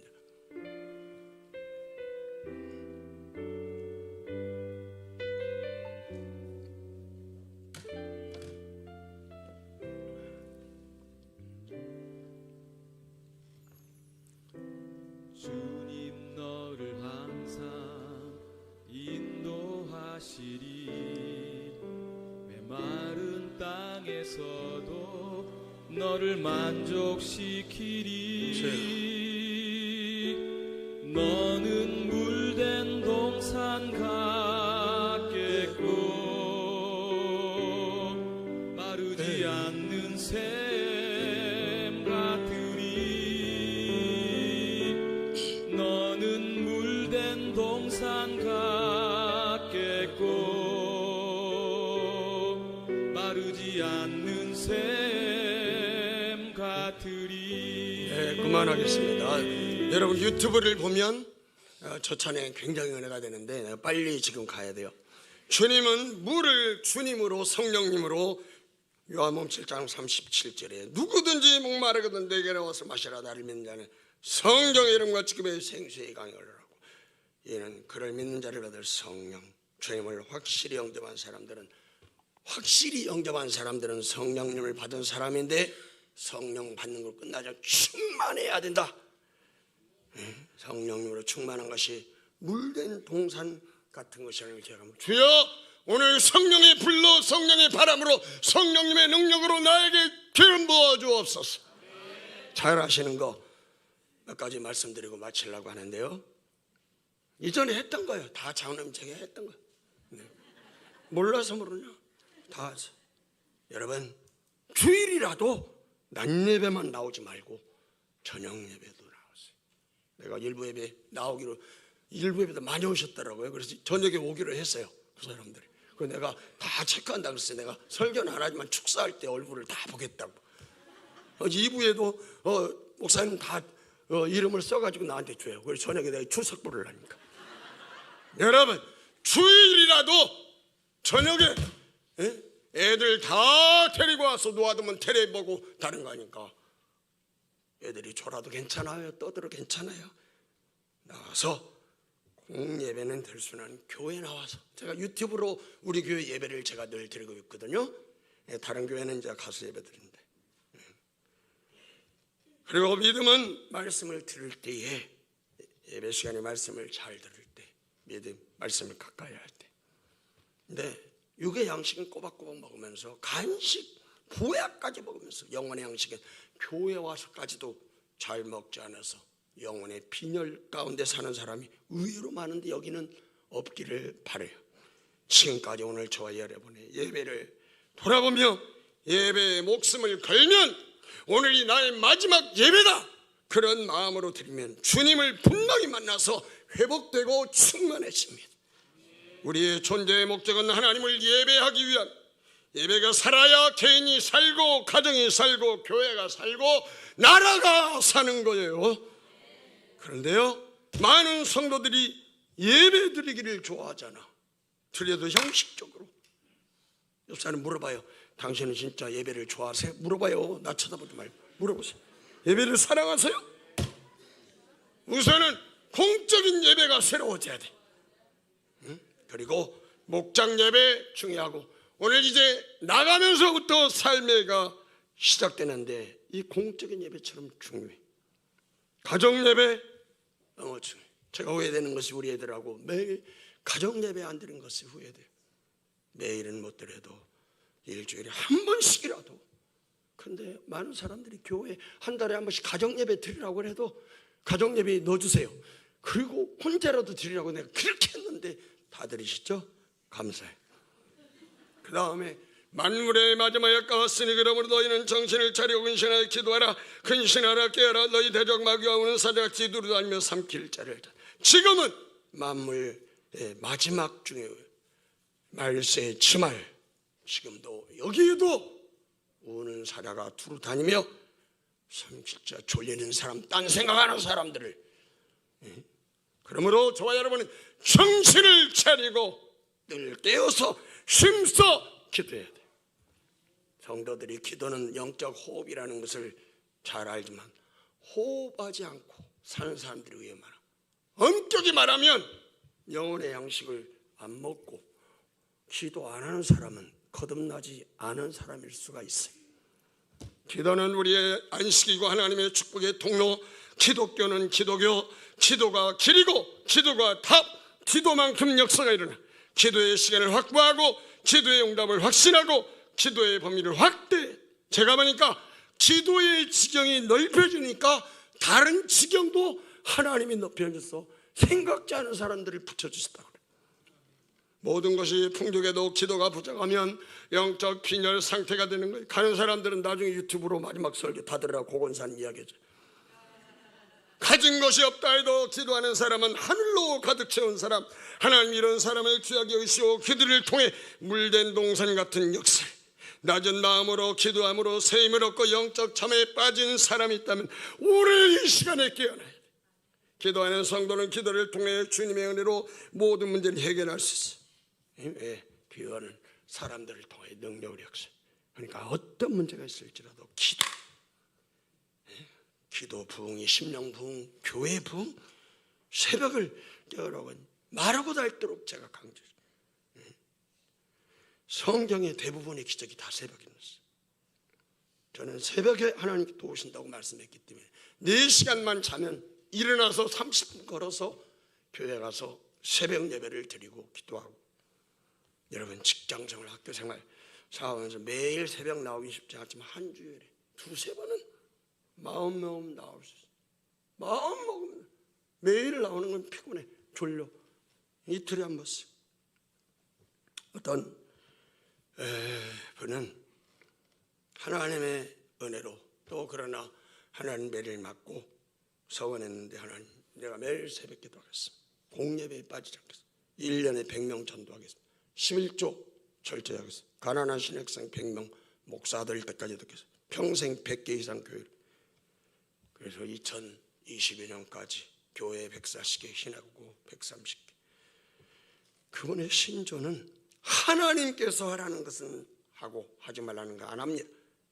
S4: 땅에서도 너를 만족시키리. 너는 물된 동산 같겠고 마르지 않는 샘 같으리. 너는 물된 동산 같겠고 마르지 않는 샘 같으리.
S2: 네, 그만하겠습니다. 여러분 유튜브를 보면 저 찬양이 굉장히 은혜가 되는데 내가 빨리 지금 가야 돼요. 주님은 물을 주님으로 성령님으로 요한복음 7장 37절에 누구든지 목마르거든 내게 나와서 마시라. 나를 믿는 자는 성령의 이름과 지금의 생수의 강이 흐르라고. 이는 그를 믿는 자를 얻을 성령. 주님을 확실히 영접한 사람들은 성령님을 받은 사람인데 성령 받는 걸 끝나지 않고 충만해야 된다. 성령님으로 충만한 것이 물된 동산 같은 것이라는 걸 기억합니다. 주여, 오늘 성령의 불로 성령의 바람으로 성령님의 능력으로 나에게 기름 부어 주옵소서. 잘 아시는 거 몇 가지 말씀드리고 마치려고 하는데요. 이전에 했던 거예요. 다 장로님 제가 했던 거예요. 몰라서 모르냐? 다 하죠. 여러분 주일이라도 낮 예배만 나오지 말고 저녁 예배도 나왔어요. 내가 일부 예배 나오기로, 일부 예배도 많이 오셨더라고요. 그래서 저녁에 오기로 했어요. 그 사람들이. 그래서 내가 다 체크한다 그랬어요. 내가 설교는 안 하지만 축사할 때 얼굴을 다 보겠다고. 2부에도 목사님 다 이름을 써가지고 나한테 줘요. 그래서 저녁에 내가 출석부를 하니까. 여러분 주일이라도 저녁에 애들 다 데리고 와서 놓아두면 테레비 보고 다른 거 하니까 애들이 졸아도 괜찮아요, 떠들어 괜찮아요. 나와서 공예배는 될 수는 교회 나와서. 제가 유튜브로 우리 교회 예배를 제가 늘 드리고 있거든요. 다른 교회는 이제 가서 예배 드리는데. 그리고 믿음은 말씀을 들을 때에, 예배 시간에 말씀을 잘 들을 때, 믿음 말씀을 가까이 할 때. 근데 육의 양식은 꼬박꼬박 먹으면서, 간식 보약까지 먹으면서, 영혼의 양식은 교회 와서까지도 잘 먹지 않아서 영혼의 빈혈 가운데 사는 사람이 의외로 많은데 여기는 없기를 바라요. 지금까지 오늘 저와 여러분의 예배를 돌아보며 예배에 목숨을 걸면 오늘이 나의 마지막 예배다, 그런 마음으로 드리면 주님을 분명히 만나서 회복되고 충만해집니다. 우리의 존재의 목적은 하나님을 예배하기 위한, 예배가 살아야 개인이 살고 가정이 살고 교회가 살고 나라가 사는 거예요. 그런데요, 많은 성도들이 예배 드리기를 좋아하잖아. 드려도 형식적으로. 옆 사람 물어봐요. 당신은 진짜 예배를 좋아하세요? 물어봐요. 나 쳐다보지 말고 물어보세요. 예배를 사랑하세요? 우선은 공적인 예배가 새로워져야 돼. 그리고 목장 예배 중요하고, 오늘 이제 나가면서부터 삶의가 시작되는데 이 공적인 예배처럼 중요해. 가정 예배 너무 중요해. 제가 후회되는 것이 우리 애들하고 매일 가정 예배 안 드린 것이 후회돼요. 매일은 못 드려도 일주일에 한 번씩이라도. 근데 많은 사람들이 교회 한 달에 한 번씩 가정 예배 드리라고 해도 가정 예배에 넣어주세요. 그리고 혼자라도 드리라고 내가 그렇게 했는데 다 들으시죠? 감사해. 그 다음에 만물의 마지막에 가까웠으니 그러므로 너희는 정신을 차리고 근신하여 기도하라. 근신하라, 깨어라. 너희 대적 마귀가 오는 사자같이 두루다니며 삼킬 자를. 지금은 만물의 마지막 중에 말세의 치말, 지금도 여기에도 우는 사자가 두루다니며 삼킬자, 졸리는 사람, 딴 생각하는 사람들을. 그러므로 저와 여러분은 정신을 차리고 늘 깨어서 힘써 기도해야 돼. 성도들이 기도는 영적 호흡이라는 것을 잘 알지만 호흡하지 않고 사는 사람들이 왜 많아? 엄격히 말하면 영혼의 양식을 안 먹고 기도 안 하는 사람은 거듭나지 않은 사람일 수가 있어요. 기도는 우리의 안식이고 하나님의 축복의 통로. 기독교는 기도교, 기도가 길이고 기도가 답, 기도만큼 역사가 일어나. 기도의 시간을 확보하고 기도의 응답을 확신하고 기도의 범위를 확대. 제가 보니까 기도의 지경이 넓혀지니까 다른 지경도 하나님이 높여줘서 생각지 않은 사람들을 붙여주셨다고 그래요. 모든 것이 풍족해도 기도가 부족하면 영적 빈혈 상태가 되는 거예요. 가는 사람들은 나중에 유튜브로 마지막 설교 다 들으라고 고건산 이야기죠. 가진 것이 없다 해도 기도하는 사람은 하늘로 가득 채운 사람, 하나님 이런 사람을 귀하게 여기시고 그들을 통해 물된 동산 같은 역사, 낮은 마음으로 기도함으로 새 힘을 얻고 영적 잠에 빠진 사람이 있다면 오늘 이 시간에 깨어나야 돼. 기도하는 성도는 기도를 통해 주님의 은혜로 모든 문제를 해결할 수 있어요. 왜? 기도하는 사람들을 통해 능력을 역사. 그러니까 어떤 문제가 있을지라도 기도 부흥이 심령 부흥, 교회 부흥, 새벽을 여러분 마르고 닳도록 제가 강조해요. 성경의 대부분의 기적이 다 새벽에 났어요. 저는 새벽에 하나님께 도우신다고 말씀했기 때문에 4시간만 자면 일어나서 30분 걸어서 교회 가서 새벽 예배를 드리고 기도하고, 여러분 직장생활, 학교생활 사업하면서 매일 새벽 나오기 쉽지 않지만 한 주일에 2-3번은 마음 먹으면 나올 수 있어요. 마음 먹으면 매일 나오는 건 피곤해, 졸려. 이틀에 한 번씩. 어떤 분은 하나님의 은혜로 또 그러나 하나님 매를 맞고 서원했는데, 하나님 내가 매일 새벽 기도하겠습니다. 공예배에 빠지지 않겠습니다. 1년에 100명 전도하겠습니다. 11조 철저히 하겠습니다. 가난한 신학생 100명 목사 될 때까지 듣겠습니다. 평생 100개 이상 교회를. 그래서 2022년까지 교회 140개, 신학고 130개. 그분의 신조는 하나님께서 하라는 것은 하고 하지 말라는 거 안 합니다.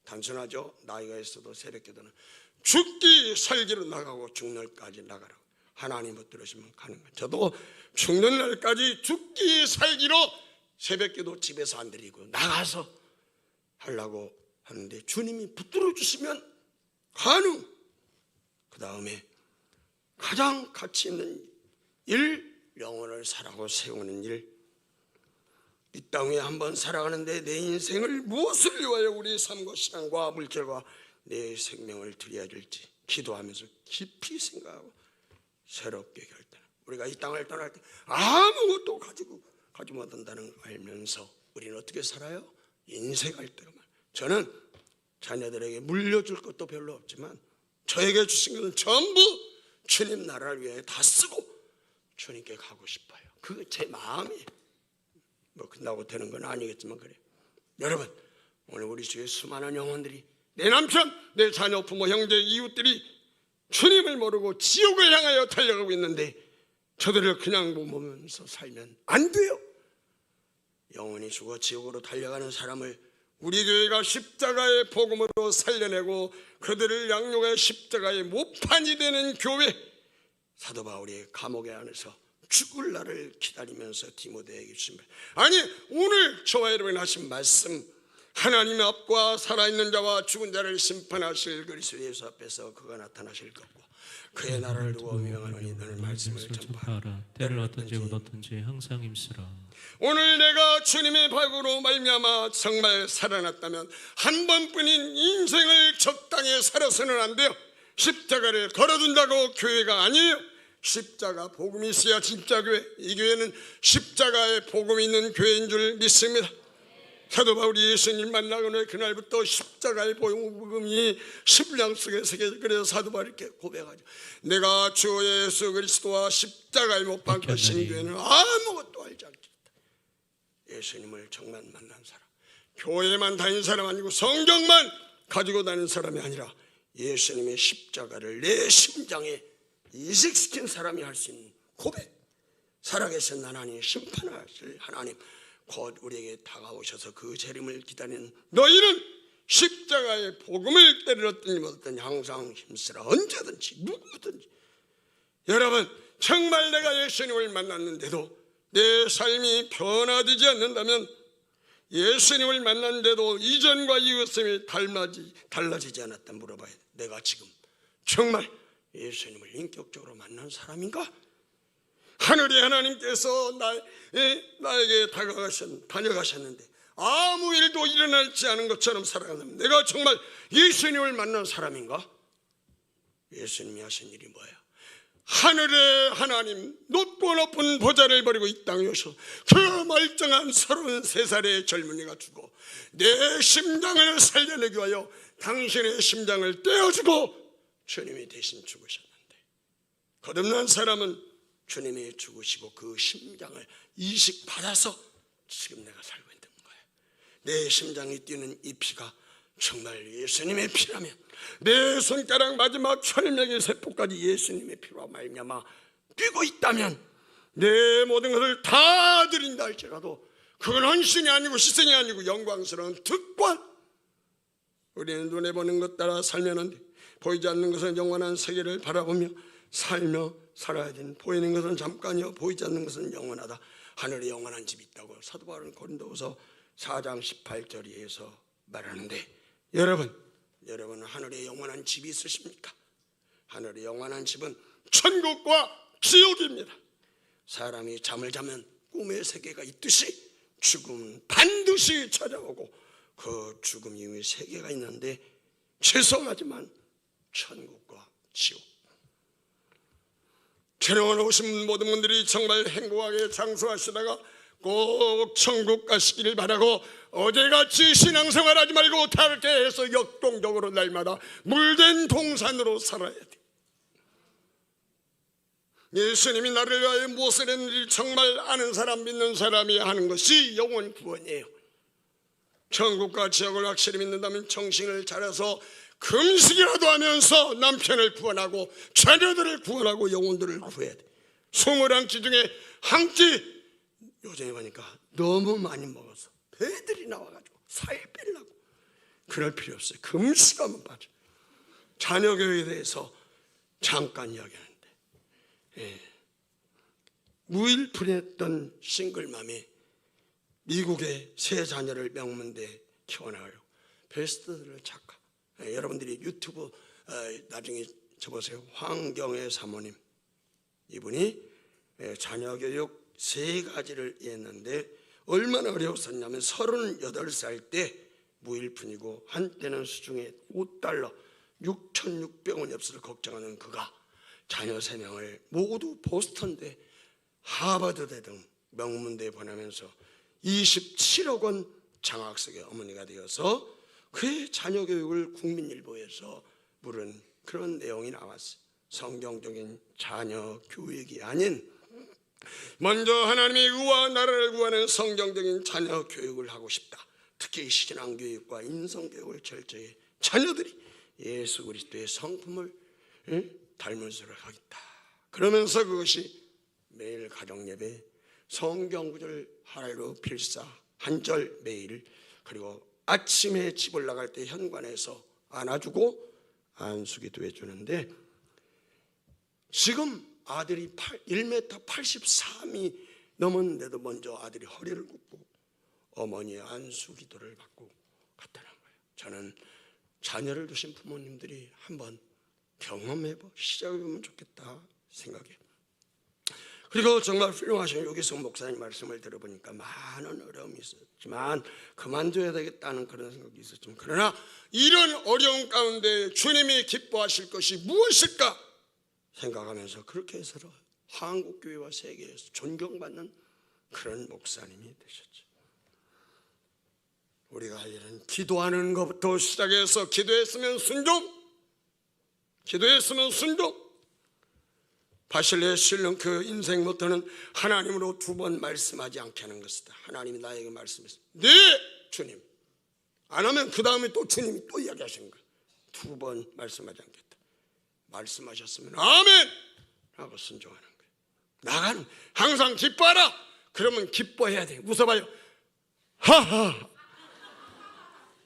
S2: 단순하죠. 나이가 있어도 새벽 기도는 죽기 살기로 나가고 죽는 날까지 나가라고. 하나님 못 들으시면 가는 거예요. 저도 죽는 날까지 죽기 살기로 새벽 기도 집에서 안 드리고 나가서 하려고 하는데, 주님이 붙들어 주시면 가능. 그 다음에 가장 가치 있는 일, 영혼을 살아고 세우는 일. 이 땅에 한번 살아가는데 내 인생을 무엇을 위하여 우리 삶과 신앙과 물질과 내 생명을 드려야 될지 기도하면서 깊이 생각하고 새롭게 결단. 우리가 이 땅을 떠날 때 아무것도 가지 못한다는 걸 알면서 우리는 어떻게 살아요? 인생할 때가 많아요. 저는 자녀들에게 물려줄 것도 별로 없지만 저에게 주신 것은 전부 주님 나라를 위해 다 쓰고 주님께 가고 싶어요. 그게 제 마음이에요. 뭐 끝나고 되는 건 아니겠지만 그래요. 여러분, 오늘 우리 주위에 수많은 영혼들이, 내 남편, 내 자녀, 부모, 형제, 이웃들이 주님을 모르고 지옥을 향하여 달려가고 있는데 저들을 그냥 보면서 살면 안 돼요. 영혼이 죽어 지옥으로 달려가는 사람을 우리 교회가 십자가의 복음으로 살려내고 그들을 양육의 십자가의 모판이 되는 교회, 사도 바울이 감옥에 안에서 죽을 날을 기다리면서 디모데에게 주신 말. 아니, 오늘 저와 여러분이 하신 말씀, 하나님 앞과 살아있는 자와 죽은 자를 심판하실 그리스도 예수 앞에서 그가 나타나실 것과 그의 나라를 두고 명하노니 너는 말씀을 전파하라.
S3: 때를 어떤지 어떤지 항상 힘쓰라.
S2: 오늘 내가 주님의 발으로 말미암아 정말 살아났다면 한 번뿐인 인생을 적당히 살아서는 안 돼요. 십자가를 걸어둔다고 교회가 아니에요. 십자가 복음이 있어야 진짜 교회. 이 교회는 십자가의 복음이 있는 교회인 줄 믿습니다. 사도 바울이 예수님 만나고 그날부터 십자가의 복음이 심령 속에 새겨져. 그래서 사도 바울이 이렇게 고백하죠. 내가 주 예수 그리스도와 십자가에 못 박혀 신 교회는 아무것도 알지 않겠다. 예수님을 정말 만난 사람, 교회만 다닌 사람 아니고 성경만 가지고 다니는 사람이 아니라 예수님의 십자가를 내 심장에 이식시킨 사람이 할 수 있는 고백. 살아계신 하나님, 심판하실 하나님, 곧 우리에게 다가오셔서 그 재림을 기다리는 너희는 십자가의 복음을 때렸더니 못했더니 항상 힘쓰라. 언제든지 누구든지. 여러분, 정말 내가 예수님을 만났는데도 내 삶이 변화되지 않는다면, 예수님을 만났는데도 이전과 이웃음이 달라지지 않았다 물어봐야 돼. 내가 지금 정말 예수님을 인격적으로 만난 사람인가? 하늘의 하나님께서 나에게 다녀가셨는데 아무 일도 일어나지 않은 것처럼 살아가는 내가 정말 예수님을 만난 사람인가? 예수님이 하신 일이 뭐예요? 하늘의 하나님 높고 높은 보좌를 버리고 이 땅에 오셔 그 멀쩡한 33살의 젊은이가 죽어 내 심장을 살려내기 위하여 당신의 심장을 떼어주고 주님이 대신 죽으셨는데, 거듭난 사람은 주님이 죽으시고 그 심장을 이식받아서 지금 내가 살고 있는 거예요. 내 심장이 뛰는 이 피가 정말 예수님의 피라면 내 손가락 마지막 혈맥의 세포까지 예수님의 피와 말미암아 뛰고 있다면 내 모든 것을 다 드린다 할지라도 그건 헌신이 아니고 희생이 아니고 영광스러운 특권. 우리는 눈에 보는 것 따라 살면 안 돼. 보이지 않는 것은 영원한 세계를 바라보며 살며 살아야 되는, 보이는 것은 잠깐이요 보이지 않는 것은 영원하다. 하늘에 영원한 집이 있다고 사도 바울은 고린도후서 4장 18절에서 말하는데, 여러분은 하늘에 영원한 집이 있으십니까? 하늘에 영원한 집은 천국과 지옥입니다. 사람이 잠을 자면 꿈의 세계가 있듯이 죽음은 반드시 찾아오고 그 죽음 이후에 세계가 있는데, 죄송하지만 천국과 지옥. 천국에 오신 모든 분들이 정말 행복하게 장수하시다가 꼭 천국 가시기를 바라고 어제같이 신앙생활하지 말고 다르게 해서 역동적으로 날마다 물된 동산으로 살아야 돼. 예수님이 나를 위하여 무엇을 했는지 정말 아는 사람, 믿는 사람이 하는 것이 영원 구원이에요. 천국과 지옥을 확실히 믿는다면 정신을 차려서 금식이라도 하면서 남편을 구원하고 자녀들을 구원하고 영혼들을 구해야 돼. 21끼 중에 한 끼 요즘에 보니까 너무 많이 먹어서 배들이 나와가지고 살 빼려고. 그럴 필요 없어요. 금식하면 빠져. 자녀 교육에 대해서 잠깐 이야기하는데, 무일푼했던 싱글맘이 미국의 세 자녀를 명문대에 키워나가요. 베스트셀러 작가. 여러분들이 유튜브 나중에 쳐보세요. 황경애 사모님, 이분이 자녀 교육 3가지를 했는데 얼마나 어려웠었냐면 38살 때 무일푼이고 한때는 수중에 $5 6,600원이 없어서 걱정하는 그가 자녀 3명을 모두 보스턴대, 하버드대 등 명문대에 보내면서 27억 원 장학석의 어머니가 되어서 그의 자녀 교육을 국민일보에서 물은 그런 내용이 나왔어요. 성경적인 자녀 교육이 아닌 먼저 하나님의 의와 나라를 구하는 성경적인 자녀 교육을 하고 싶다. 특히 신앙교육과 인성교육을 철저히 자녀들이 예수 그리스도의 성품을 닮은수를 하겠다. 그러면서 그것이 매일 가정예배, 성경구절 하루 필사 한 절 매일, 그리고 아침에 집을 나갈 때 현관에서 안아주고 안수기도 해주는데, 지금 아들이 1m 83이 넘었는데도 먼저 아들이 허리를 굽고 어머니의 안수기도를 받고 갔다는 거예요. 저는 자녀를 두신 부모님들이 한번 경험해보 시작해보면 좋겠다 생각해요. 그리고 정말 훌륭하신 유기성 목사님 말씀을 들어보니까 많은 어려움이 있었지만 그만둬야 되겠다는 그런 생각이 있었지만, 그러나 이런 어려움 가운데 주님이 기뻐하실 것이 무엇일까 생각하면서 그렇게 해서 한국교회와 세계에서 존경받는 그런 목사님이 되셨죠. 우리가 할 일은 기도하는 것부터 시작해서 기도했으면 순종, 바실레 실렁크 인생 모토는 하나님으로 2번 말씀하지 않게 하는 것이다. 하나님이 나에게 말씀했습니다. 네 주님, 안 하면 그 다음에 또 주님이 또 이야기하시는 거예요. 2번 말씀하지 않겠다. 말씀하셨으면 아멘 하고 순종하는 거예요. 나가는 항상 기뻐하라. 그러면 기뻐해야 돼. 웃어봐요. 하하.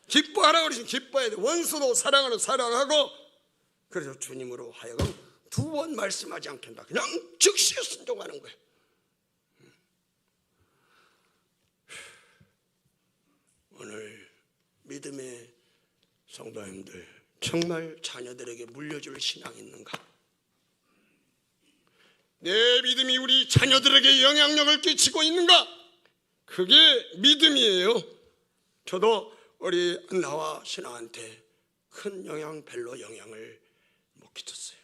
S2: 기뻐하라 그러시면 기뻐해야 돼. 원수도 사랑하는 사랑하고. 그래서 주님으로 하여금 2번 말씀하지 않겠다. 그냥 즉시 순종하는 거예요. 오늘 믿음의 성도님들, 정말 자녀들에게 물려줄 신앙이 있는가? 내 믿음이 우리 자녀들에게 영향력을 끼치고 있는가? 그게 믿음이에요. 저도 우리 나와 신앙한테 큰 영향, 별로 영향을 못 끼쳤어요.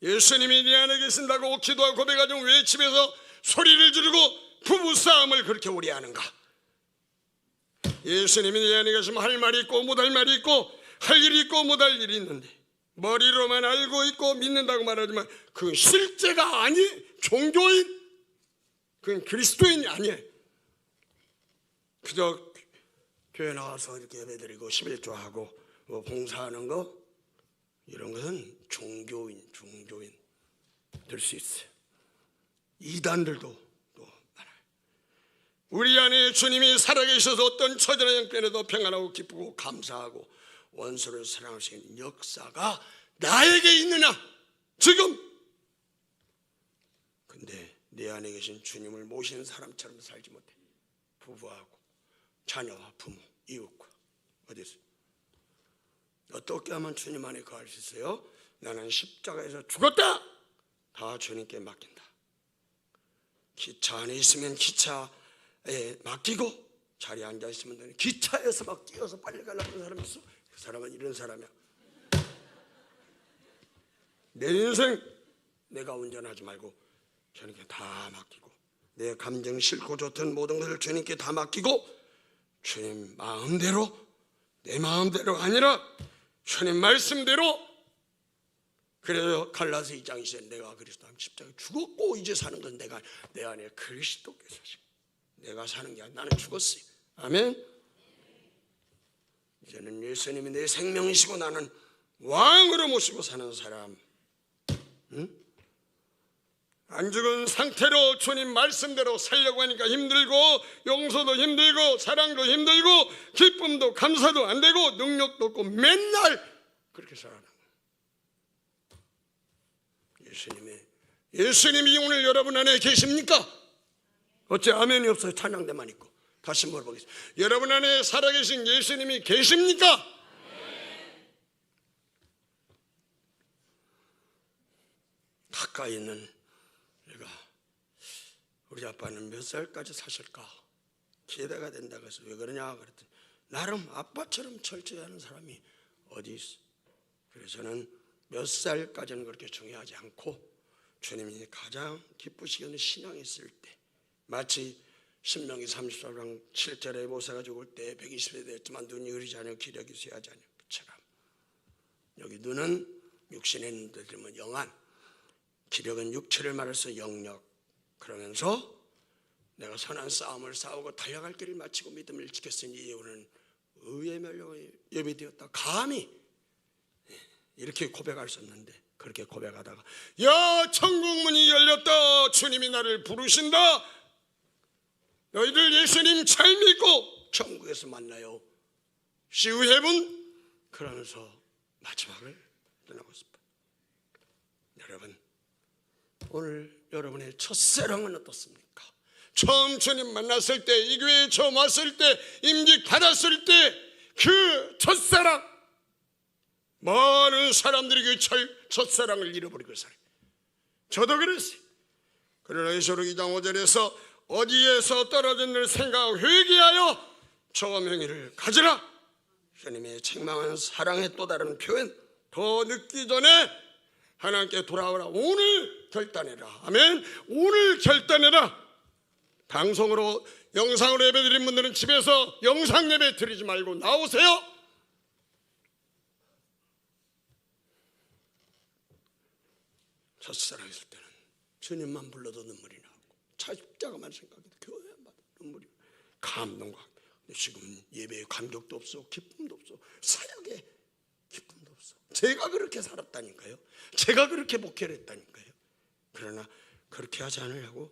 S2: 예수님이 내 안에 계신다고 기도하고 고백하고 왜 집에서 소리를 지르고 부부싸움을 그렇게 오래 하는가? 예수님이 내 안에 계시면 할 말이 있고 못할 말이 있고 할 일이 있고 못할 일이 있는데 머리로만 알고 있고 믿는다고 말하지만 그건 실제가 아니, 종교인, 그건 그리스도인이 아니에요. 그저 교회 나와서 이렇게 예배드리고 11조하고 뭐 봉사하는 거 이런 것은 종교인 될 수 있어요. 이단들도 또 많아요. 우리 안에 주님이 살아계셔서 어떤 처절한 형편에도 평안하고 기쁘고 감사하고 원수를 사랑할 수 있는 역사가 나에게 있느냐 지금. 근데 내 안에 계신 주님을 모시는 사람처럼 살지 못해. 부부하고 자녀와 부모, 이웃과 어디서 어떻게 하면 주님 안에 거할 수 있어요? 나는 십자가에서 죽었다. 다 주님께 맡긴다. 기차 안에 있으면 기차에 맡기고 자리에 앉아 있으면 되는, 기차에서 막 뛰어서 빨리 가려는 사람이 있어. 그 사람은 이런 사람이야. 내 인생 내가 운전하지 말고 주님께 다 맡기고, 내 감정 싫고 좋든 모든 것을 주님께 다 맡기고 주님 마음대로, 내 마음대로 아니라 주님 말씀대로. 그래서 갈라서 2장 2절 내가 그리스도 안에 십자가에 죽었고 이제 사는 건 내가 내 안에 그리스도께서 사시고 내가 사는 게 아니라 나는 죽었어요. 아멘. 이제는 예수님이 내 생명이시고 나는 왕으로 모시고 사는 사람. 안 죽은 상태로 주님 말씀대로 살려고 하니까 힘들고, 용서도 힘들고, 사랑도 힘들고, 기쁨도 감사도 안 되고, 능력도 없고, 맨날 그렇게 살아가는 거예요. 예수님이 오늘 여러분 안에 계십니까? 어째 아멘이 없어요? 찬양대만 있고. 다시 물어보겠습니다. 여러분 안에 살아계신 예수님이 계십니까? 가까이 있는 우리 아빠는 몇 살까지 사실까 기대가 된다고 해서 왜 그러냐 그랬더니 나름 아빠처럼 철저히 하는 사람이 어디 있어. 그래서 저는 몇 살까지는 그렇게 중요하지 않고 주님이 가장 기쁘시는 신앙이 있을 때, 마치 신명기 34장 7절에 모세가 죽을 때 120세 되었지만 눈이 흐리지 않으며 기력이 쇠하지 않으며 그처럼 여기 눈은 육신에 있는데 들면 영안, 기력은 육체를 말해서 영력. 그러면서 내가 선한 싸움을 싸우고 달려갈 길을 마치고 믿음을 지켰으니 이후는 의의 멸류관이 예비되었다. 감히 이렇게 고백할 수 없는데 그렇게 고백하다가 야 천국 문이 열렸다. 주님이 나를 부르신다. 너희들 예수님 잘 믿고 천국에서 만나요. See you heaven. 그러면서 마지막을 떠나고 싶어요. 여러분, 오늘 여러분의 첫사랑은 어떻습니까? 처음 주님 만났을 때, 이 교회에 처음 왔을 때, 임직 받았을 때 그 첫사랑, 많은 사람들이 그 첫사랑을 잃어버리고 살아요. 저도 그랬어요. 그러나 에스겔 2장 5절에서 어디에서 떨어졌는지 생각하고 회개하여 처음 행위를 가지라. 주님의 책망한 사랑의 또 다른 표현, 더 늦기 전에 하나님께 돌아오라. 오늘 결단해라. 아멘. 오늘 결단해라. 방송으로 영상으로 예배드린 분들은 집에서 영상 예배 드리지 말고 나오세요. 첫사랑 있을 때는 주님만 불러도 눈물이 나고 십자가만 생각해도 교회만 눈물이 감동과. 지금 예배에 감격도 없어, 기쁨도 없어, 사역에 기쁨도 없어. 제가 그렇게 살았다니까요. 제가 그렇게 목회를 했다니까요. 그러나 그렇게 하지 않으려고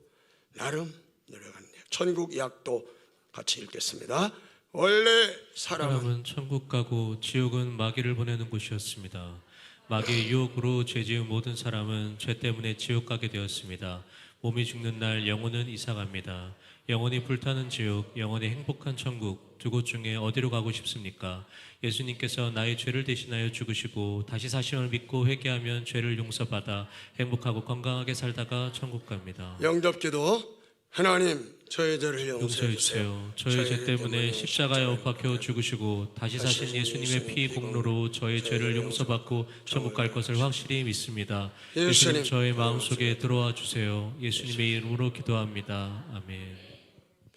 S2: 나름 노력하는데요. 천국 약도 같이 읽겠습니다. 원래
S3: 사람은 천국 가고 지옥은 마귀를 보내는 곳이었습니다. 마귀의 유혹으로 죄지은 모든 사람은 죄 때문에 지옥 가게 되었습니다. 몸이 죽는 날 영혼은 이사갑니다. 영혼이 불타는 지옥, 영혼이 행복한 천국, 두 곳 중에 어디로 가고 싶습니까? 예수님께서 나의 죄를 대신하여 죽으시고 다시 사심을 믿고 회개하면 죄를 용서받아 행복하고 건강하게 살다가 천국 갑니다.
S2: 영접기도 하나님 저희 죄를 용서해
S3: 용서해
S2: 주세요.
S3: 주세요. 저희 죄 때문에 십자가에 못 박혀 죽으시고 다시 사신 예수님의 피 공로로 저의 죄를 용서받고 천국 갈 것을 확실히 믿습니다. 예수님 저의 마음속에 들어와 주세요. 예수님의 이름으로 기도합니다. 아멘.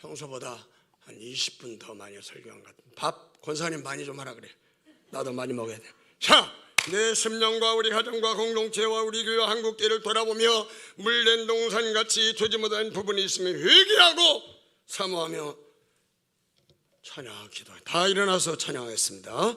S2: 평소보다 한 20분 더 많이 설교한 것 같아요. 밥 권사님 많이 좀 하라 그래. 나도 많이 먹어야 돼. 자, 내 심령과 우리 가정과 공동체와 우리 교회와 한국교회를 돌아보며 물된 동산같이 되지 못한 부분이 있으면 회개하고 사모하며 찬양하기도 다 일어나서 찬양하겠습니다.